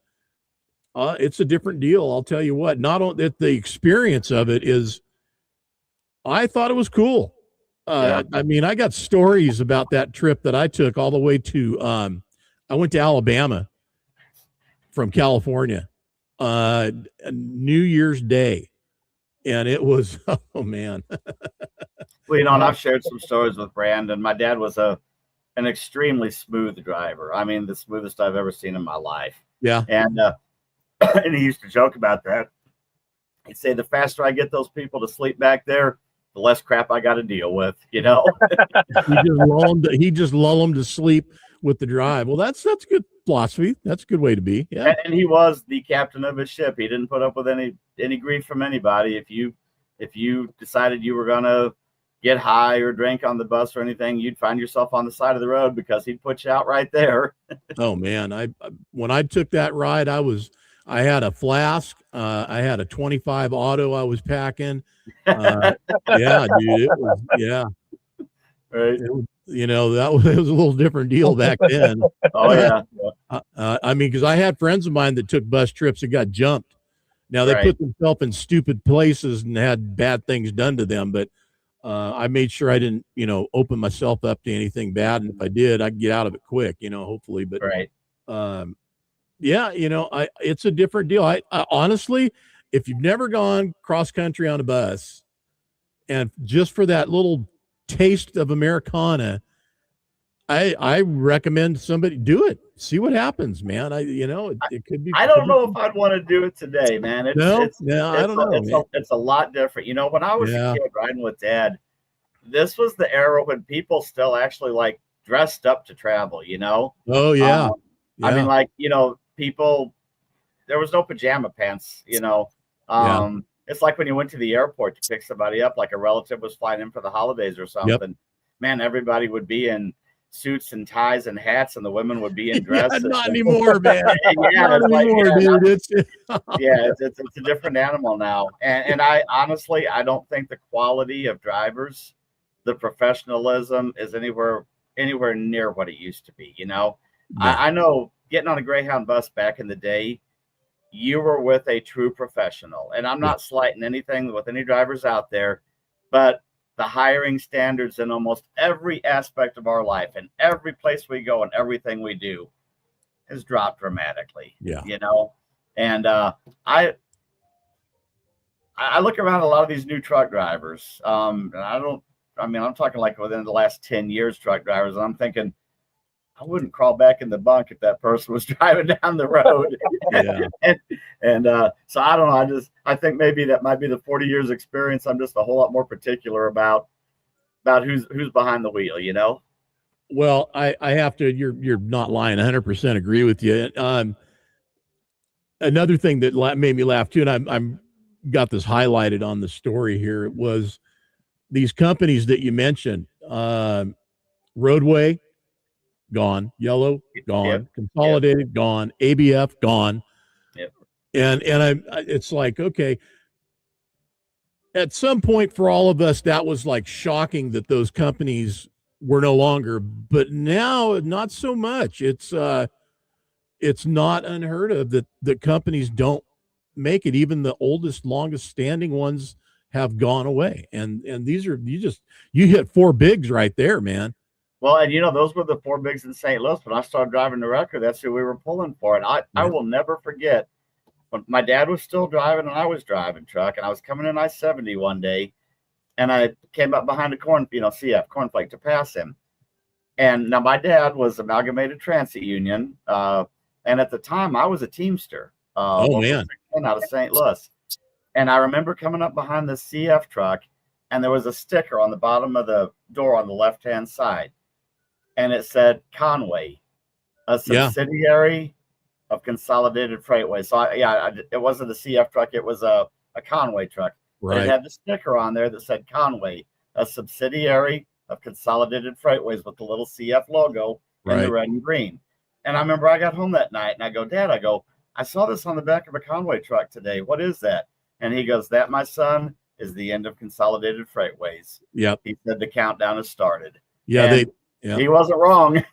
it's a different deal. I'll tell you what. Not only that, the experience of it is. I thought it was cool. I mean, I got stories about that trip that I took all the way to. I went to Alabama from California, New Year's Day, and it was, oh man. Well, you know, and I've shared some stories with Brandon. My dad was an extremely smooth driver. I mean, the smoothest I've ever seen in my life. Yeah. And and he used to joke about that. He'd say, the faster I get those people to sleep back there, the less crap I got to deal with, you know. he just lull them to sleep with the drive. Well, that's good philosophy. That's a good way to be. Yeah. And he was the captain of his ship. He didn't put up with any grief from anybody. If you decided you were gonna get high or drink on the bus or anything, you'd find yourself on the side of the road because he'd put you out right there. Oh man, when I took that ride, I had a flask. I had a 25 auto I was packing. Yeah, dude, it was, yeah. Right. You know, it was a little different deal back then. Oh yeah. I mean, because I had friends of mine that took bus trips and got jumped. Now they put themselves in stupid places and had bad things done to them, but I made sure I didn't, you know, open myself up to anything bad. And if I did, I'd get out of it quick, you know, hopefully. But yeah, you know, it's a different deal. I honestly, if you've never gone cross country on a bus, and just for that little taste of Americana, I recommend somebody do it. See what happens, man. It could be. I don't know if I'd want to do it today, man. I don't know. It's a lot different. You know, when I was a kid riding with Dad, this was the era when people still actually like dressed up to travel. You know. Oh yeah. I mean, like, you know, people there was no pajama pants, you know. It's like when you went to the airport to pick somebody up, like a relative was flying in for the holidays or something. Man, everybody would be in suits and ties and hats, and the women would be in dresses. Not anymore, man. Not anymore, dude. It's a different animal now. And I honestly, I don't think the quality of drivers, the professionalism is anywhere near what it used to be. You know, I know getting on a Greyhound bus back in the day, you were with a true professional. And I'm not slighting anything with any drivers out there, but the hiring standards in almost every aspect of our life and every place we go and everything we do has dropped dramatically. You know, and I look around a lot of these new truck drivers. And I'm talking like within the last 10 years, truck drivers, and I'm thinking, I wouldn't crawl back in the bunk if that person was driving down the road. So I don't know. I think maybe that might be the 40 years experience. I'm just a whole lot more particular about who's behind the wheel, you know? Well, I have to, you're not lying. 100% agree with you. Another thing that made me laugh too, and I'm got this highlighted on the story here, was these companies that you mentioned, Roadway, gone. Yellow, gone. Consolidated, gone. ABF, gone. And it's like, okay, at some point for all of us, that was like shocking that those companies were no longer, but now not so much. It's not unheard of that companies don't make it. Even the oldest, longest standing ones have gone away. And these are, you hit four bigs right there, man. Well, and you know, those were the four bigs in St. Louis. When I started driving the record, that's who we were pulling for. And I will never forget when my dad was still driving and I was driving truck, and I was coming in I-70 one day, and I came up behind a CF cornflake to pass him. And now my dad was Amalgamated Transit Union. And at the time I was a Teamster. Out of St. Louis. And I remember coming up behind the CF truck, and there was a sticker on the bottom of the door on the left-hand side. And it said Conway, a subsidiary of Consolidated Freightways. So it wasn't a CF truck. It was a Conway truck. Right. It had the sticker on there that said Conway, a subsidiary of Consolidated Freightways, with the little CF logo in the red and green. And I remember I got home that night and I go, Dad, I saw this on the back of a Conway truck today. What is that? And he goes, that, my son, is the end of Consolidated Freightways. Yep. He said the countdown has started. Yeah, he wasn't wrong.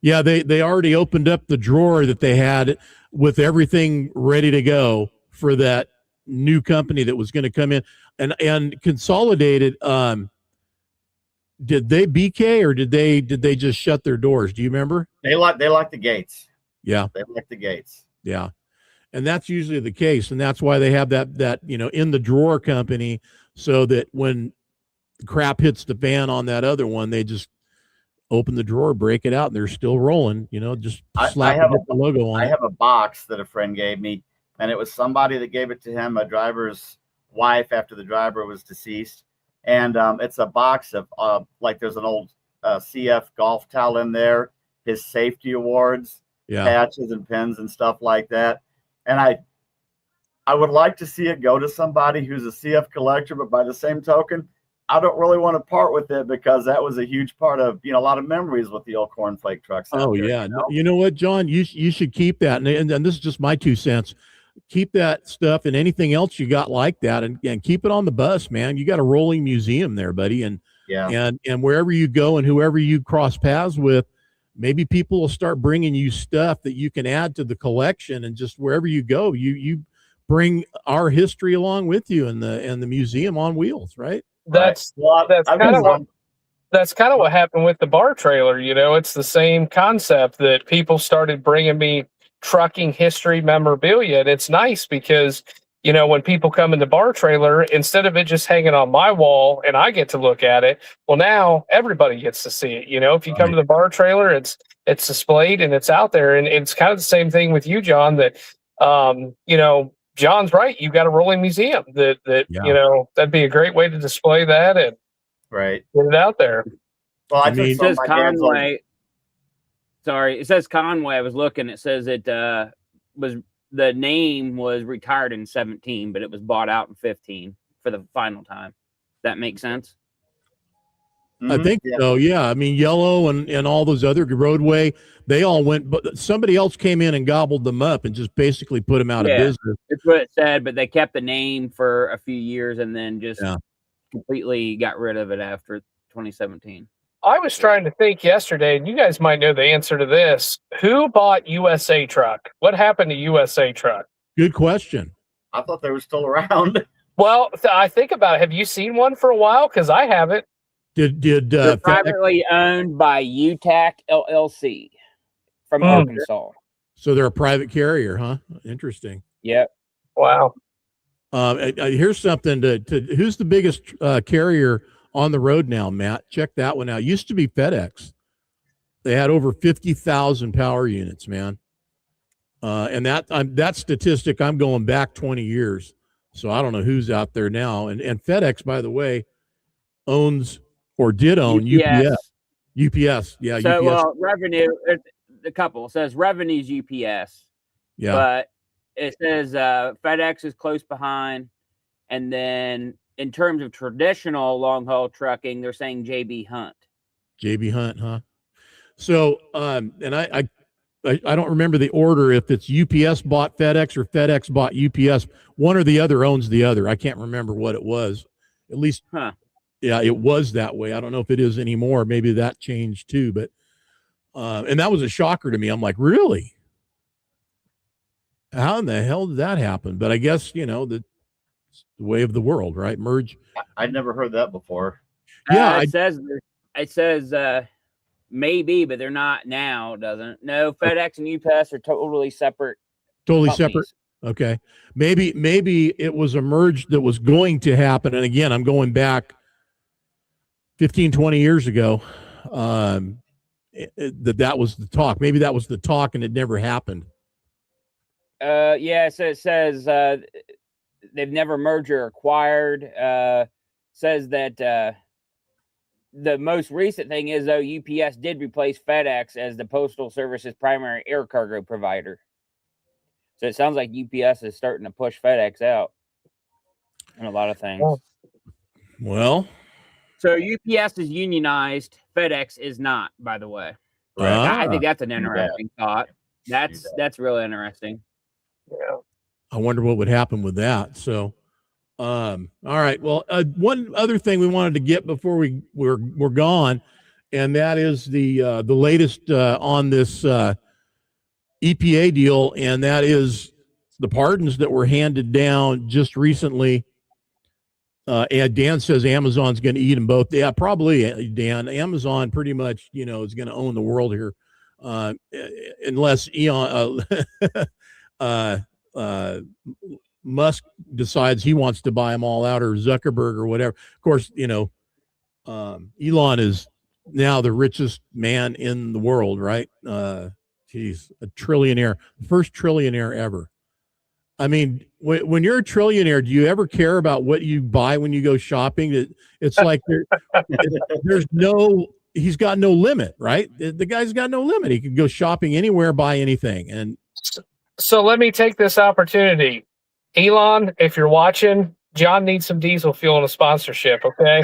Yeah, they already opened up the drawer that they had with everything ready to go for that new company that was going to come in. And Consolidated, did they BK or did they just shut their doors? Do you remember? They like the gates. Yeah. They like the gates. Yeah. And that's usually the case. And that's why they have that, in the drawer company, so that when crap hits the fan on that other one, they just open the drawer, break it out, and they're still rolling, just slap the logo on it. I have a box that a friend gave me, and it was somebody that gave it to him, a driver's wife, after the driver was deceased. And it's a box of like there's an old CF golf towel in there, his safety awards, patches and pins and stuff like that. And I would like to see it go to somebody who's a CF collector, but by the same token, I don't really want to part with it, because that was a huge part of, a lot of memories with the old cornflake trucks. You know what, John, you should keep that. And this is just my 2 cents. Keep that stuff and anything else you got like that, and keep it on the bus, man. You got a rolling museum there, buddy. And wherever you go and whoever you cross paths with, maybe people will start bringing you stuff that you can add to the collection, and just wherever you go, you bring our history along with you, and the museum on wheels, right? That's kind of what happened with the bar trailer. It's the same concept, that people started bringing me trucking history memorabilia. And it's nice because, when people come in the bar trailer, instead of it just hanging on my wall and I get to look at it, well, now everybody gets to see it. If you come to the bar trailer, it's displayed and it's out there. And it's kind of the same thing with you, John, that, John's right. You've got a rolling museum that that'd be a great way to display that and get it out there. Well, it says Conway. Sorry, it says Conway. I was looking. It says it was the name was retired in 17, but it was bought out in 15 for the final time. That makes sense? I think so. Yeah. I mean, Yellow and all those other roadway, they all went, but somebody else came in and gobbled them up and just basically put them out of business. That's what it said, but they kept the name for a few years and then just completely got rid of it after 2017. I was trying to think yesterday, and you guys might know the answer to this. Who bought USA Truck? What happened to USA Truck? Good question. I thought they were still around. Well, I think about it. Have you seen one for a while? Because I haven't. They're privately owned by UTAC LLC from Arkansas. So they're a private carrier, huh? Interesting. Yep. Wow. Here's something to who's the biggest carrier on the road now, Matt? Check that one out. Used to be FedEx. They had over 50,000 power units, man. And that statistic, I'm going back 20 years. So I don't know who's out there now. And FedEx, by the way, owns or did own UPS. UPS. Yeah. So, UPS. well, revenue, the couple says revenue's UPS. Yeah. But it says FedEx is close behind. And then in terms of traditional long haul trucking, they're saying JB Hunt. JB Hunt, huh? So, and I don't remember the order if it's UPS bought FedEx or FedEx bought UPS. One or the other owns the other. I can't remember what it was. At least, yeah, it was that way. I don't know if it is anymore. Maybe that changed too. But, and that was a shocker to me. I'm like, really? How in the hell did that happen? But I guess, the way of the world, right? Merge. I'd never heard that before. Yeah, it says maybe, but they're not now. Doesn't no FedEx and UPS are totally separate. Totally companies. separate. Okay, maybe it was a merge that was going to happen. And again, I'm going back 15, 20 years ago. That was the talk. Maybe that was the talk, and it never happened. Yeah. So it says they've never merged or acquired. Says that the most recent thing is, though, UPS did replace FedEx as the Postal Service's primary air cargo provider. So it sounds like UPS is starting to push FedEx out in a lot of things. Well, so UPS is unionized. FedEx is not, by the way. I think that's an interesting thought. That's really interesting. Yeah. I wonder what would happen with that. So, all right. Well, one other thing we wanted to get before we're gone, and that is the latest on this EPA deal, and that is the pardons that were handed down just recently. And Dan says Amazon's going to eat them both. Yeah, probably, Dan. Amazon pretty much, is going to own the world here, unless Musk decides he wants to buy them all out, or Zuckerberg or whatever. Of course, Elon is now the richest man in the world, right? He's a trillionaire, first trillionaire ever. I mean, when you're a trillionaire, do you ever care about what you buy when you go shopping? It's like he's got no limit, right? The guy's got no limit. He can go shopping anywhere, buy anything. And so let me take this opportunity. Elon, if you're watching, John needs some diesel fuel and a sponsorship, okay?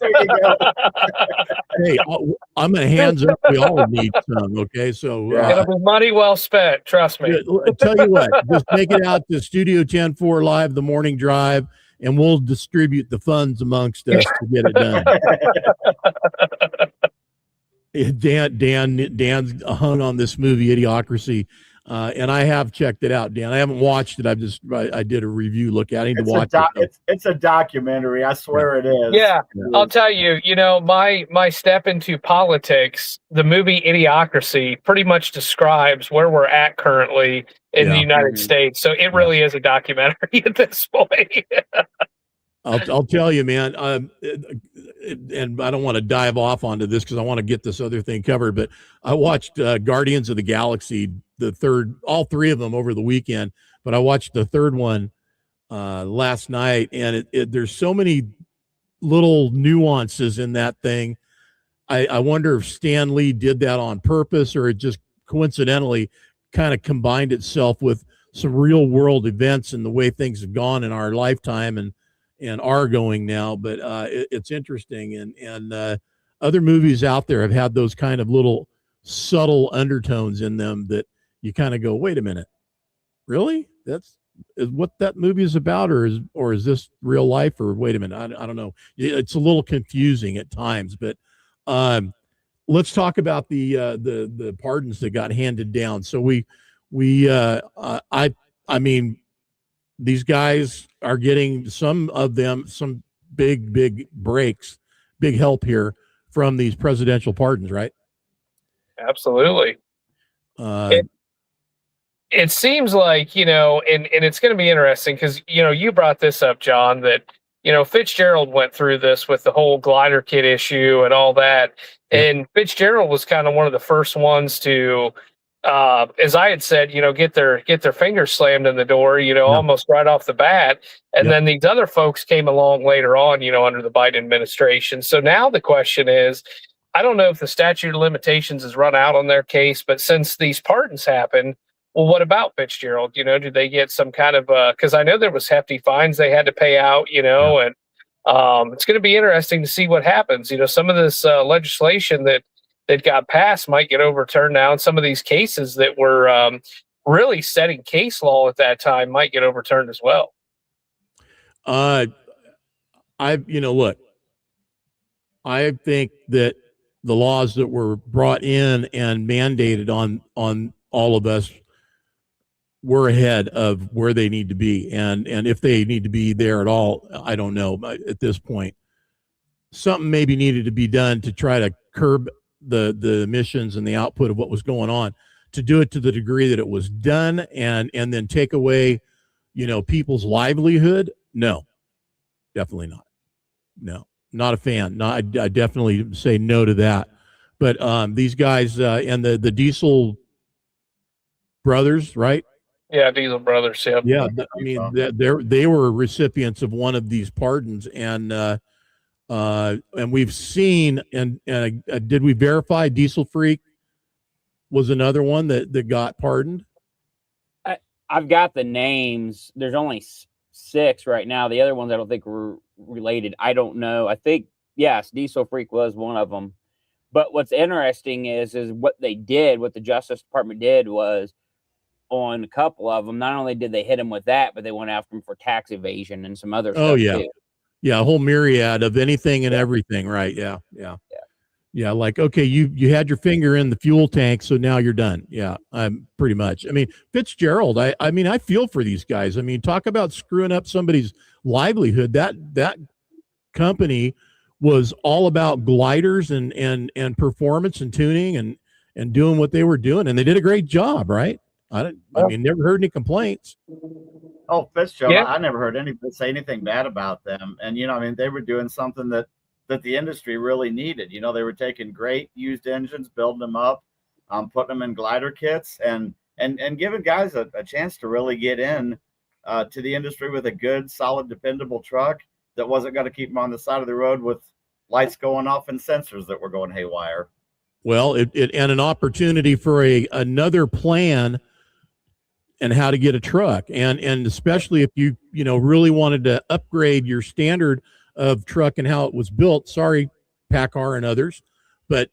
There you go. Hey, I'm going to hands up. We all need some, okay? So it'll be money well spent, trust me. I'll tell you what, just take it out to Studio 10-4 Live, the morning drive, and we'll distribute the funds amongst us to get it done. Dan's hung on this movie, Idiocracy. And I have checked it out, Dan. I haven't watched it. I did a review look at it. I need to watch it. It's a documentary. I swear it is. Yeah. I'll tell you, my step into politics, the movie Idiocracy pretty much describes where we're at currently in the United States. So it really is a documentary at this point. I'll tell you, man, and I don't want to dive off onto this because I want to get this other thing covered, but I watched Guardians of the Galaxy, all three of them over the weekend, but I watched the third one last night, and there's so many little nuances in that thing. I wonder if Stan Lee did that on purpose, or it just coincidentally kind of combined itself with some real world events and the way things have gone in our lifetime and are going now. But it's interesting, and other movies out there have had those kind of little subtle undertones in them that you kind of go, wait a minute, really? Is what that movie is about, or is this real life, or wait a minute, I don't know. It's a little confusing at times, but let's talk about the pardons that got handed down. So I mean, these guys are getting, some of them, some big breaks, big help here from these presidential pardons, right? Absolutely. It seems like, and it's going to be interesting because, you brought this up, John, that, Fitzgerald went through this with the whole glider kit issue and all that. And Fitzgerald was kind of one of the first ones to, as I had said, get their fingers slammed in the door, almost right off the bat. And then these other folks came along later on, under the Biden administration. So now the question is, I don't know if the statute of limitations has run out on their case, but since these pardons happened, well, what about Fitzgerald? Do they get some kind of because I know there was hefty fines they had to pay out, and it's going to be interesting to see what happens. Some of this legislation that got passed might get overturned now, and some of these cases that were really setting case law at that time might get overturned as well. Look, I think that the laws that were brought in and mandated on all of us were ahead of where they need to be. And if they need to be there at all, I don't know. At this point, something maybe needed to be done to try to curb the emissions and the output of what was going on, to do it to the degree that it was done, and then take away, people's livelihood. No, definitely not. No, not a fan. No, I definitely say no to that. But these guys and the Diesel brothers, right? Yeah, Diesel brothers. Yep. Yeah, I mean, they were recipients of one of these pardons, and we've seen, and did we verify Diesel Freak was another one that got pardoned? I've got the names. There's only 6 right now. The other ones I don't think were related. I don't know. I think, yes, Diesel Freak was one of them. But what's interesting is what they did, what the Justice Department did was, on a couple of them, not only did they hit him with that, but they went after him for tax evasion and some other stuff. Oh, yeah. Too. Yeah, a whole myriad of anything and everything, right? Yeah. Like, okay, you had your finger in the fuel tank, so now you're done. Yeah, pretty much. I mean, Fitzgerald, I mean, I feel for these guys. I mean, talk about screwing up somebody's livelihood. That company was all about gliders and performance and tuning and doing what they were doing, and they did a great job, right? I mean, never heard any complaints. Oh, Fitzgerald, I never heard anybody say anything bad about them. And, they were doing something that the industry really needed. They were taking great used engines, building them up, putting them in glider kits, and giving guys a chance to really get in to the industry with a good, solid, dependable truck that wasn't going to keep them on the side of the road with lights going off and sensors that were going haywire. Well, it and an opportunity for another plan and how to get a truck, and especially if you really wanted to upgrade your standard of truck and how it was built. Sorry, PACCAR and others, but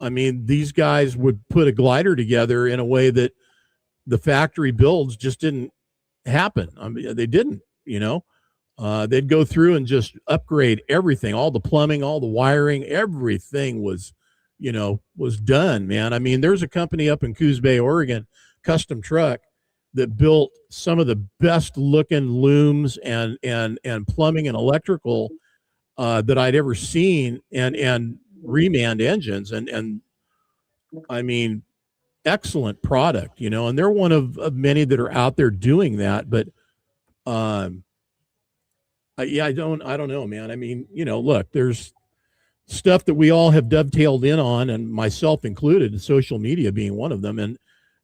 I mean, these guys would put a glider together in a way that the factory builds just didn't happen. I mean, they didn't. They'd go through and just upgrade everything, all the plumbing, all the wiring, everything was done, man. I mean, there's a company up in Coos Bay, Oregon, Custom Truck, that built some of the best looking looms and plumbing and electrical that I'd ever seen, and reman engines, and I mean, excellent product, and they're one of many that are out there doing that. But I don't know, man. I mean, look, there's stuff that we all have dovetailed in on, and myself included, social media being one of them, and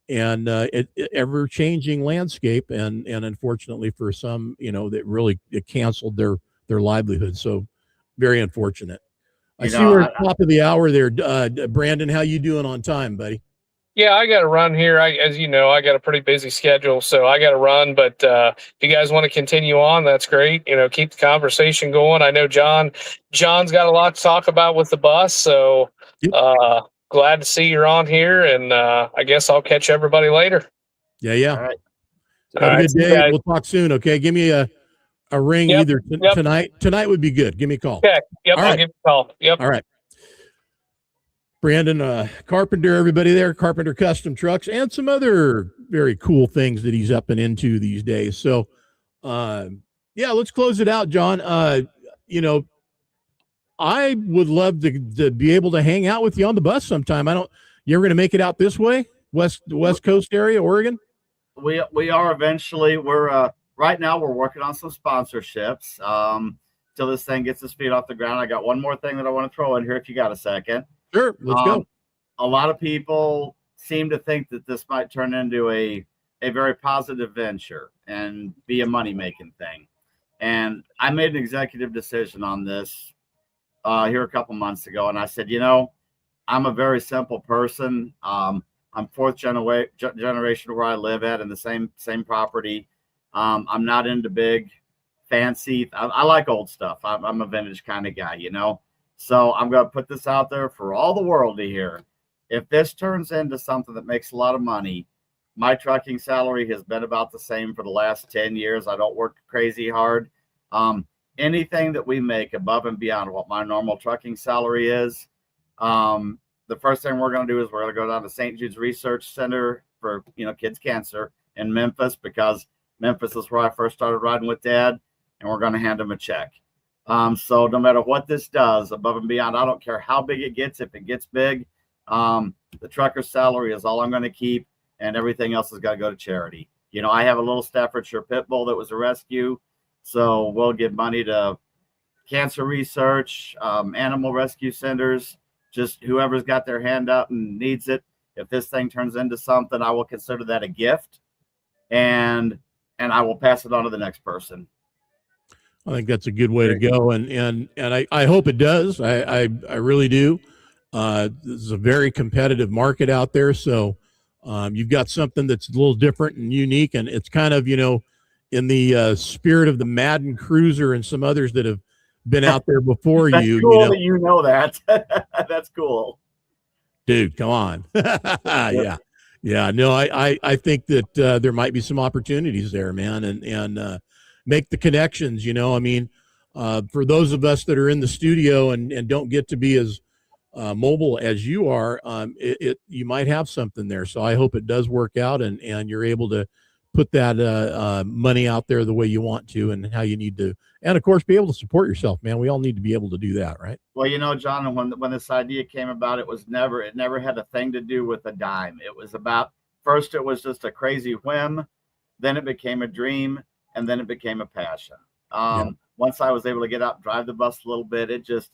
it ever changing landscape, and unfortunately for some, that really it canceled their livelihood. So very unfortunate. I see we're at the top of the hour there. Brandon, how you doing on time, buddy? Yeah, I got to run here. As you know, I got a pretty busy schedule, so I got to run. But if you guys want to continue on, that's great. Keep the conversation going. I know John's got a lot to talk about with the bus, so Yep. glad to see you're on here. And I guess I'll catch everybody later. Yeah. All right. Have a good See you day. guys. We'll talk soon. Okay. Give me a ring Yep, either yep. tonight. Tonight would be good. Give me a call. Okay. Yep. All I'll right. give you a call. Yep. All right. Brandon Carpenter, everybody there, Carpenter Custom Trucks, and some other very cool things that he's up and into these days. So, yeah, let's close it out, John. I would love to be able to hang out with you on the bus sometime. You ever going to make it out this way, West Coast area, Oregon? We are eventually. We're right now we're working on some sponsorships. Till this thing gets its feet off the ground. I got one more thing that I want to throw in here if you got a second. Sure, let's go. A lot of people seem to think that this might turn into a very positive venture and be a money-making thing. And I made an executive decision on this here a couple months ago. And I said, I'm a very simple person. I'm fourth generation where I live at in the same property. I'm not into big, fancy. I like old stuff. I'm a vintage kind of guy, So I'm going to put this out there for all the world to hear. If this turns into something that makes a lot of money, my trucking salary has been about the same for the last 10 years. I don't work crazy hard. Anything that we make above and beyond what my normal trucking salary is, the first thing we're going to do is we're going to go down to St. Jude's Research Center for, kids cancer in Memphis, because Memphis is where I first started riding with Dad, and we're going to hand him a check. So no matter what this does above and beyond, I don't care how big it gets. If it gets big, the trucker's salary is all I'm going to keep, and everything else has got to go to charity. I have a little Staffordshire pit bull that was a rescue, so we'll give money to cancer research, animal rescue centers, just whoever's got their hand up and needs it. If this thing turns into something, I will consider that a gift, and I will pass it on to the next person. I think that's a good way to go, and I hope it does. I really do. This is a very competitive market out there, so you've got something that's a little different and unique, and it's kind of in the spirit of the Madden Cruiser and some others that have been out there before That's you. Cool that that. That's cool, dude. Come on, yeah. No, I think that there might be some opportunities there, man, and make the connections. For those of us that are in the studio and don't get to be as mobile as you are, you might have something there. So I hope it does work out, and you're able to put that money out there the way you want to and how you need to, and of course be able to support yourself, man. We all need to be able to do that, right? Well, John, when this idea came about, it never had a thing to do with a dime. It was about, first it was just a crazy whim, then it became a dream, and then it became a passion. Once I was able to get out and drive the bus a little bit, it just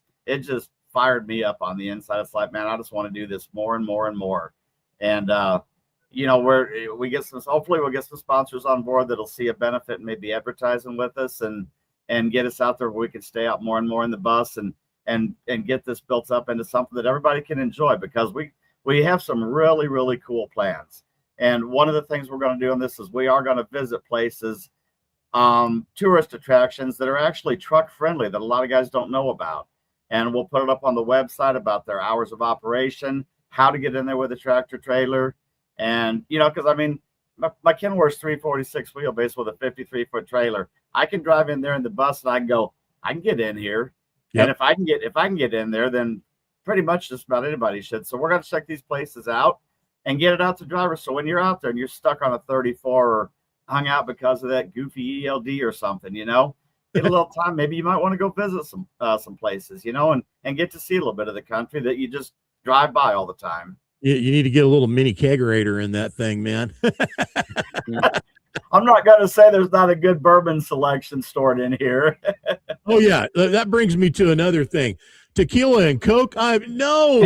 fired me up on the inside. It's like, man, I just want to do this more and more and more. And hopefully we'll get some sponsors on board that'll see a benefit and maybe advertising with us and get us out there where we can stay out more and more in the bus and get this built up into something that everybody can enjoy, because we have some really, really cool plans. And one of the things we're going to do on this is we are going to visit places, tourist attractions that are actually truck friendly that a lot of guys don't know about. And we'll put it up on the website about their hours of operation, how to get in there with a tractor trailer. And, because my Kenworth's 346 wheelbase with a 53-foot trailer. I can drive in there in the bus and I can get in here. Yep. And if I can get in there, then pretty much just about anybody should. So we're going to check these places out and get it out to drivers. So when you're out there and you're stuck on a 34 or hung out because of that goofy ELD or something, get a little time. Maybe you might want to go visit some places, and get to see a little bit of the country that you just drive by all the time. You need to get a little mini kegerator in that thing, man. I'm not going to say there's not a good bourbon selection stored in here. Oh yeah. That brings me to another thing. Tequila and Coke. No,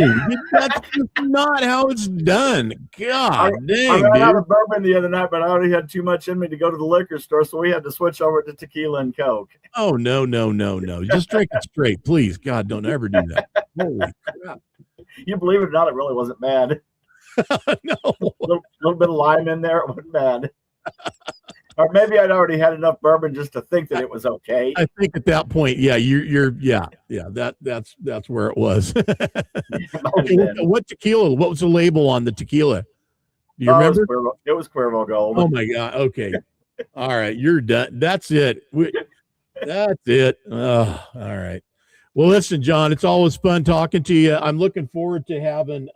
that's just not how it's done. God dang, I ran out of bourbon the other night, but I already had too much in me to go to the liquor store, so we had to switch over to tequila and Coke. Oh, no. Just drink it straight, please. God, don't ever do that. Holy crap. You believe it or not, it really wasn't bad. No. Little bit of lime in there. It wasn't bad. Or maybe I'd already had enough bourbon just to think that it was okay. I think at that point, yeah, that's where it was. Okay, what tequila? What was the label on the tequila? Do you remember? It was Cuervo Gold. Oh my God. Okay. All right. You're done. That's it. That's it. Oh, all right. Well, listen, John, it's always fun talking to you. I'm looking forward to having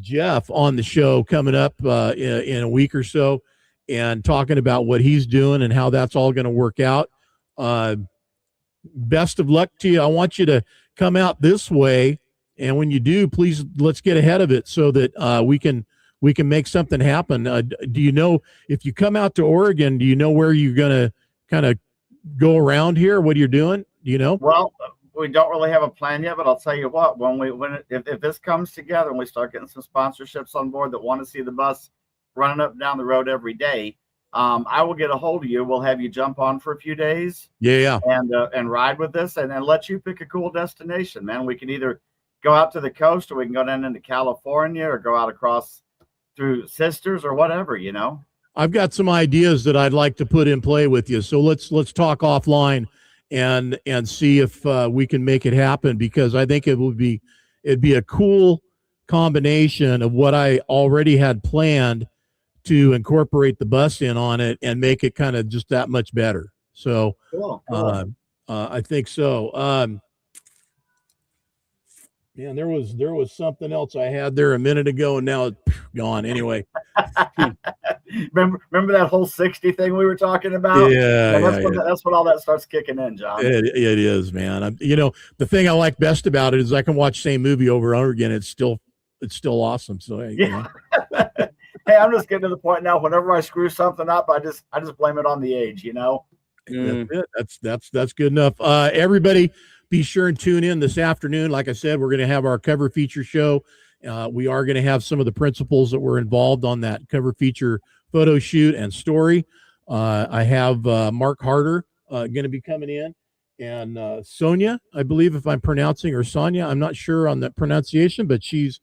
Jeff on the show coming up in a week or so and talking about what he's doing and how that's all going to work out. Best of luck to you. I want you to come out this way. And when you do, please, let's get ahead of it so that we can make something happen. Do you know, if you come out to Oregon, do you know where you're going to kind of go around here? What you're doing? Do you know? Well, we don't really have a plan yet, but I'll tell you what, if this comes together and we start getting some sponsorships on board that want to see the bus running up and down the road every day, I will get a hold of you. We'll have you jump on for a few days. Yeah. And ride with us and let you pick a cool destination, man. We can either go out to the coast or we can go down into California or go out across through Sisters or whatever, you know. I've got some ideas that I'd like to put in play with you. So let's talk offline and see if we can make it happen, because I think it'd be a cool combination of what I already had planned to incorporate the bus in on it and make it kind of just that much better. So cool. I think so. Man, there was something else I had there a minute ago and now it's gone. Anyway. remember that whole 60 thing we were talking about? Yeah. That's when all that starts kicking in, John. It is, man. The thing I like best about it is I can watch the same movie over and over again. It's still awesome. So yeah. Hey, I'm just getting to the point now. Whenever I screw something up, I just blame it on the age, you know. That's good enough. Everybody, be sure and tune in this afternoon. Like I said, we're going to have our cover feature show. We are going to have some of the principals that were involved on that cover feature photo shoot and story. I have Mark Harder going to be coming in, and Sonia, I believe, if I'm pronouncing, or Sonia, I'm not sure on that pronunciation, but she's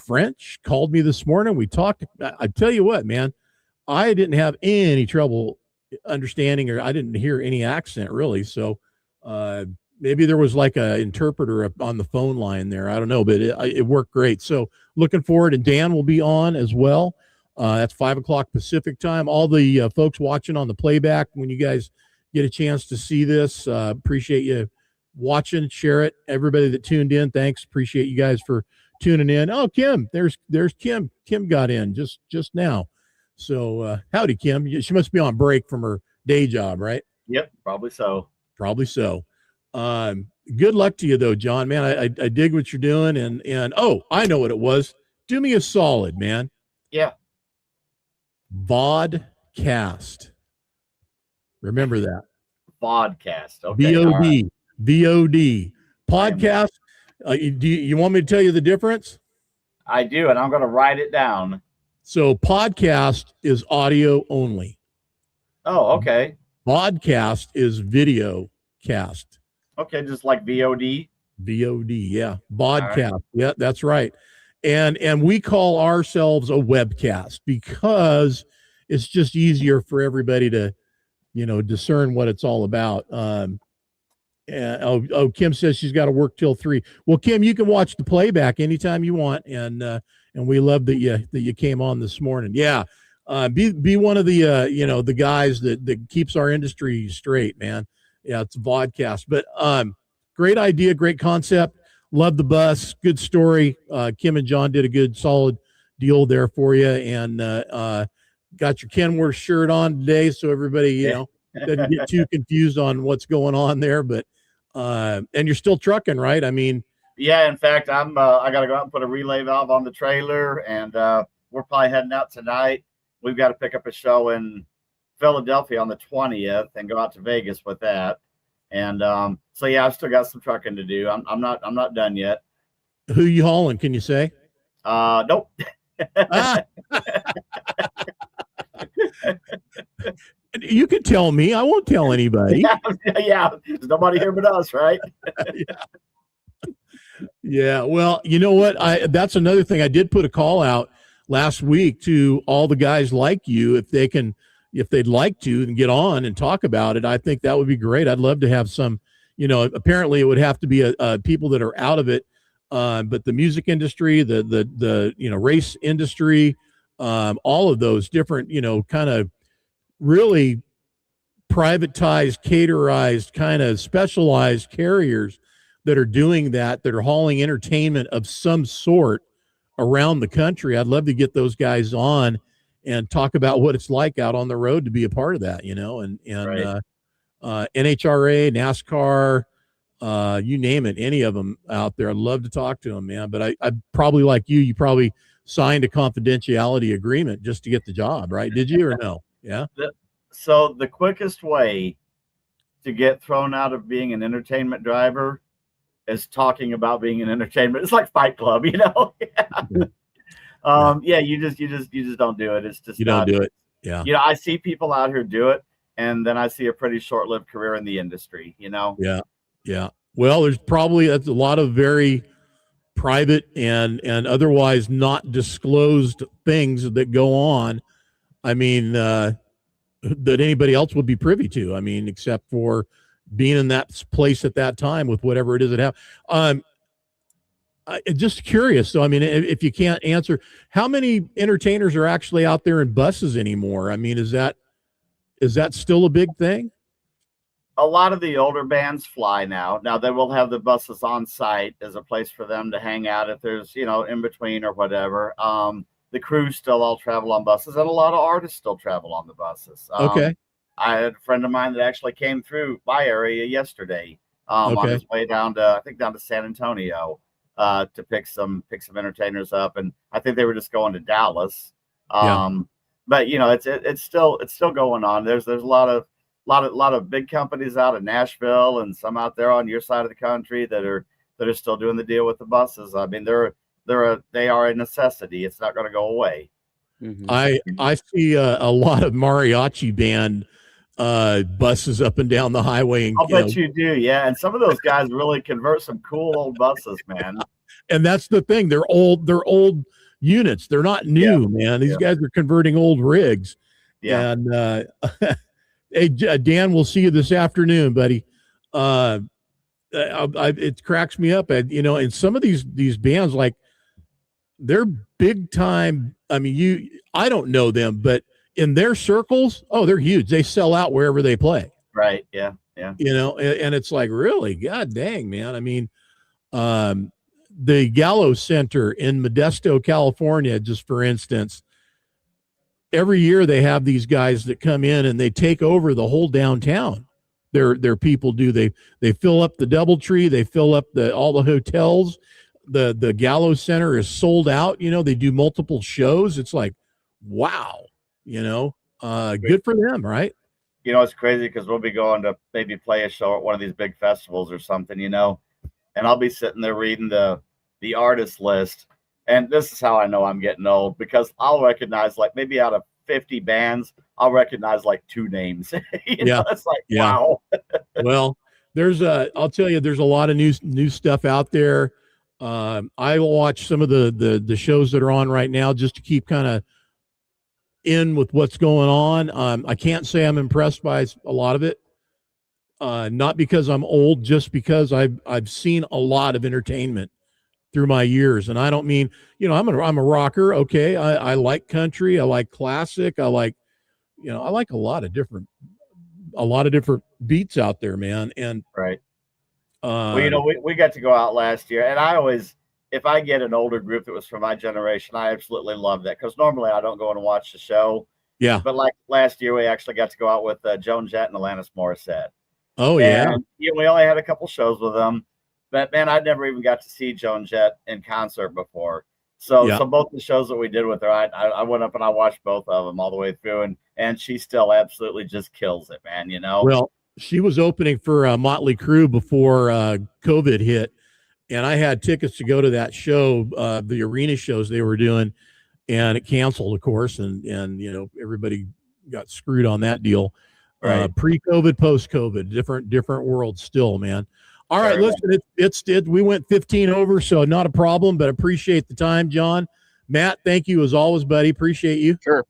French. Called me this morning. We talked. I tell you what, man, I didn't have any trouble understanding, or I didn't hear any accent really. So maybe there was like a interpreter on the phone line there. I don't know, but it worked great. So looking forward, and Dan will be on as well. That's 5:00 Pacific time. All the folks watching on the playback, when you guys get a chance to see this, appreciate you watching, share it. Everybody that tuned in, thanks. Appreciate you guys for tuning in. Oh, Kim, there's Kim. Kim got in just now. So howdy, Kim. She must be on break from her day job, right? Yep, probably so. Good luck to you though, John, man. I dig what you're doing, and oh, I know what it was. Do me a solid, man. Yeah. Vodcast. Remember that. Vodcast. Okay. VOD. Podcast. Do you want me to tell you the difference? I do, and I'm going to write it down. So podcast is audio only. Oh, okay. Podcast is video cast. Okay, just like VOD. VOD, yeah. Vodcast. Right. Yeah, that's right. And we call ourselves a webcast because it's just easier for everybody to, discern what it's all about. Kim says she's got to work till 3. Well, Kim, you can watch the playback anytime you want, and we love that you came on this morning. Yeah, be one of the the guys that keeps our industry straight, man. Yeah, it's a vodcast, but great idea, great concept. Love the bus, good story. Kim and John did a good, solid deal there for you, and got your Kenworth shirt on today, so everybody doesn't get too confused on what's going on there, but. And you're still trucking, right? I mean, yeah. In fact, I got to go out and put a relay valve on the trailer, and we're probably heading out tonight. We've got to pick up a show in Philadelphia on the 20th and go out to Vegas with that. And so yeah, I've still got some trucking to do. I'm not done yet. Who you hauling? Can you say? Nope. You can tell me. I won't tell anybody. Yeah. There's nobody here but us, right? Yeah. Yeah. Well, you know what? That's another thing. I did put a call out last week to all the guys like you, if they'd like to and get on and talk about it. I think that would be great. I'd love to have some, apparently it would have to be people that are out of it. But the music industry, the race industry, all of those different, kind of really privatized, caterized, kind of specialized carriers that are doing that are hauling entertainment of some sort around the country. I'd love to get those guys on and talk about what it's like out on the road to be a part of that, Right. NHRA, NASCAR, you name it, any of them out there. I'd love to talk to them, man. But I probably like you probably signed a confidentiality agreement just to get the job, right? Did you or no? Yeah. So the quickest way to get thrown out of being an entertainment driver is talking about being an entertainment. It's like Fight Club, Yeah. You just don't do it. It's just don't do it. Yeah. I see people out here do it, and then I see a pretty short-lived career in the industry. Yeah. Yeah. Well, that's a lot of very private and otherwise not disclosed things that go on. I mean, that anybody else would be privy to. I mean, except for being in that place at that time with whatever it is that happened. Just curious. So, I mean, if you can't answer, how many entertainers are actually out there in buses anymore? I mean, is that still a big thing? A lot of the older bands fly now. Now they will have the buses on site as a place for them to hang out if there's, in between or whatever. The crews still all travel on buses, and a lot of artists still travel on the buses. Okay. I had a friend of mine that actually came through my area yesterday on his way down to San Antonio to pick some entertainers up, and I think they were just going to Dallas. But it's still going on. There's a lot of big companies out in Nashville and some out there on your side of the country that are still doing the deal with the buses. I mean, they are a necessity. It's not going to go away. Mm-hmm. I see a lot of mariachi band buses up and down the highway. And, I'll bet you do, yeah. And some of those guys really convert some cool old buses, man. And that's the thing. They're old units. They're not new, man. These guys are converting old rigs. Yeah. And hey, Dan, we'll see you this afternoon, buddy. It cracks me up. And some of these bands, like, they're big time. I mean, I don't know them, but in their circles, they're huge. They sell out wherever they play. Right. Yeah. Yeah. And it's like, really, God dang, man. I mean, the Gallo Center in Modesto, California, just for instance, every year they have these guys that come in and they take over the whole downtown. Their people do. They fill up the DoubleTree. They fill up all the hotels. The Gallo Center is sold out. They do multiple shows. It's like, wow, good for them, right? It's crazy because we'll be going to maybe play a show at one of these big festivals or something, and I'll be sitting there reading the artist list. And this is how I know I'm getting old, because I'll recognize, like, maybe out of 50 bands, I'll recognize like 2 names. It's like, wow. Well, I'll tell you, there's a lot of new stuff out there. I watch some of the shows that are on right now just to keep kind of in with what's going on. I can't say I'm impressed by a lot of it. Not because I'm old, just because I've seen a lot of entertainment through my years. And I don't mean, I'm a rocker. Okay. I like country. I like classic. I like a lot of different beats out there, man. And right. Well, we got to go out last year, and I always, if I get an older group that was from my generation, I absolutely love that, because normally I don't go and watch the show. Yeah. But like last year, we actually got to go out with Joan Jett and Alanis Morissette. Oh, and, we only had a couple shows with them, but man, I'd never even got to see Joan Jett in concert before. So both the shows that we did with her, I went up and I watched both of them all the way through, and she still absolutely just kills it, man. Well, she was opening for Motley Crue before COVID hit, and I had tickets to go to that show, the arena shows they were doing, and it canceled, of course, and everybody got screwed on that deal. Right. Pre-COVID, post-COVID, different world still, man. All right, listen, we went 15 over, so not a problem, but appreciate the time, John. Matt, thank you as always, buddy. Appreciate you. Sure.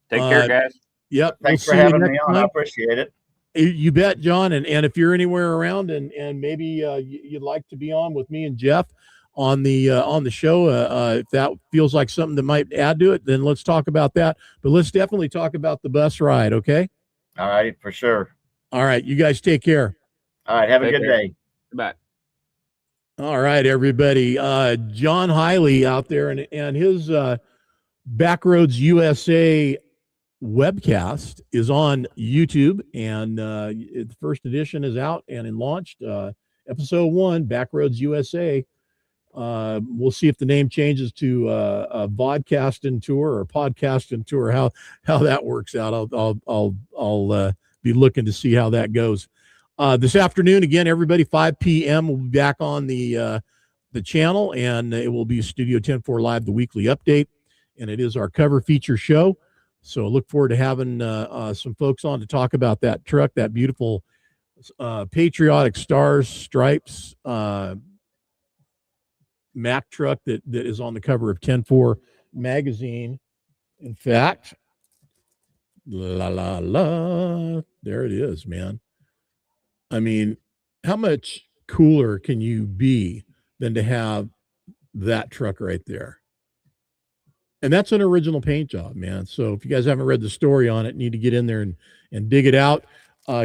Take care, guys. Yep. Thanks for having me on. I appreciate it. You bet, John. And if you're anywhere around and maybe you'd like to be on with me and Jeff on the show, if that feels like something that might add to it, then let's talk about that. But let's definitely talk about the bus ride, okay? All right, for sure. All right, you guys take care. All right, have a good day. Bye. All right, everybody. John Highley out there and his Backroads USA webcast is on YouTube, and the first edition is out and launched. Episode 1, Backroads USA. We'll see if the name changes to a vodcasting tour or podcasting tour. How that works out. I'll be looking to see how that goes. This afternoon, again, everybody, 5 p.m. We'll be back on the channel, and it will be Studio 10-4 Live, the weekly update, and it is our cover feature show. So look forward to having some folks on to talk about that truck, that beautiful patriotic stars, stripes, Mack truck that is on the cover of 10-4 magazine. In fact, there it is, man. I mean, how much cooler can you be than to have that truck right there? And that's an original paint job, man. So if you guys haven't read the story on it, need to get in there and dig it out.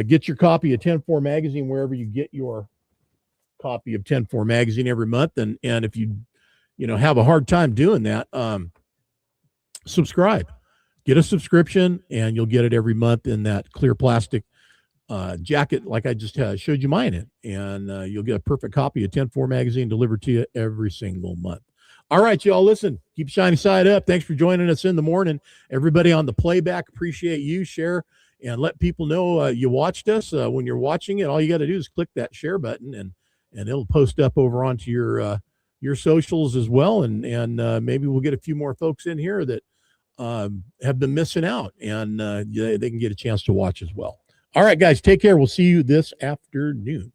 Get your copy of 10-4 magazine wherever you get your copy of 10-4 magazine every month. And if you have a hard time doing that, subscribe. Get a subscription, and you'll get it every month in that clear plastic jacket like I just showed you mine in. And you'll get a perfect copy of 10-4 magazine delivered to you every single month. All right, y'all, listen, keep shiny side up. Thanks for joining us in the morning. Everybody on the playback, appreciate you. Share and let people know you watched us. When you're watching it, all you got to do is click that share button, and it'll post up over onto your socials as well. And maybe we'll get a few more folks in here that have been missing out, and they can get a chance to watch as well. All right, guys, take care. We'll see you this afternoon.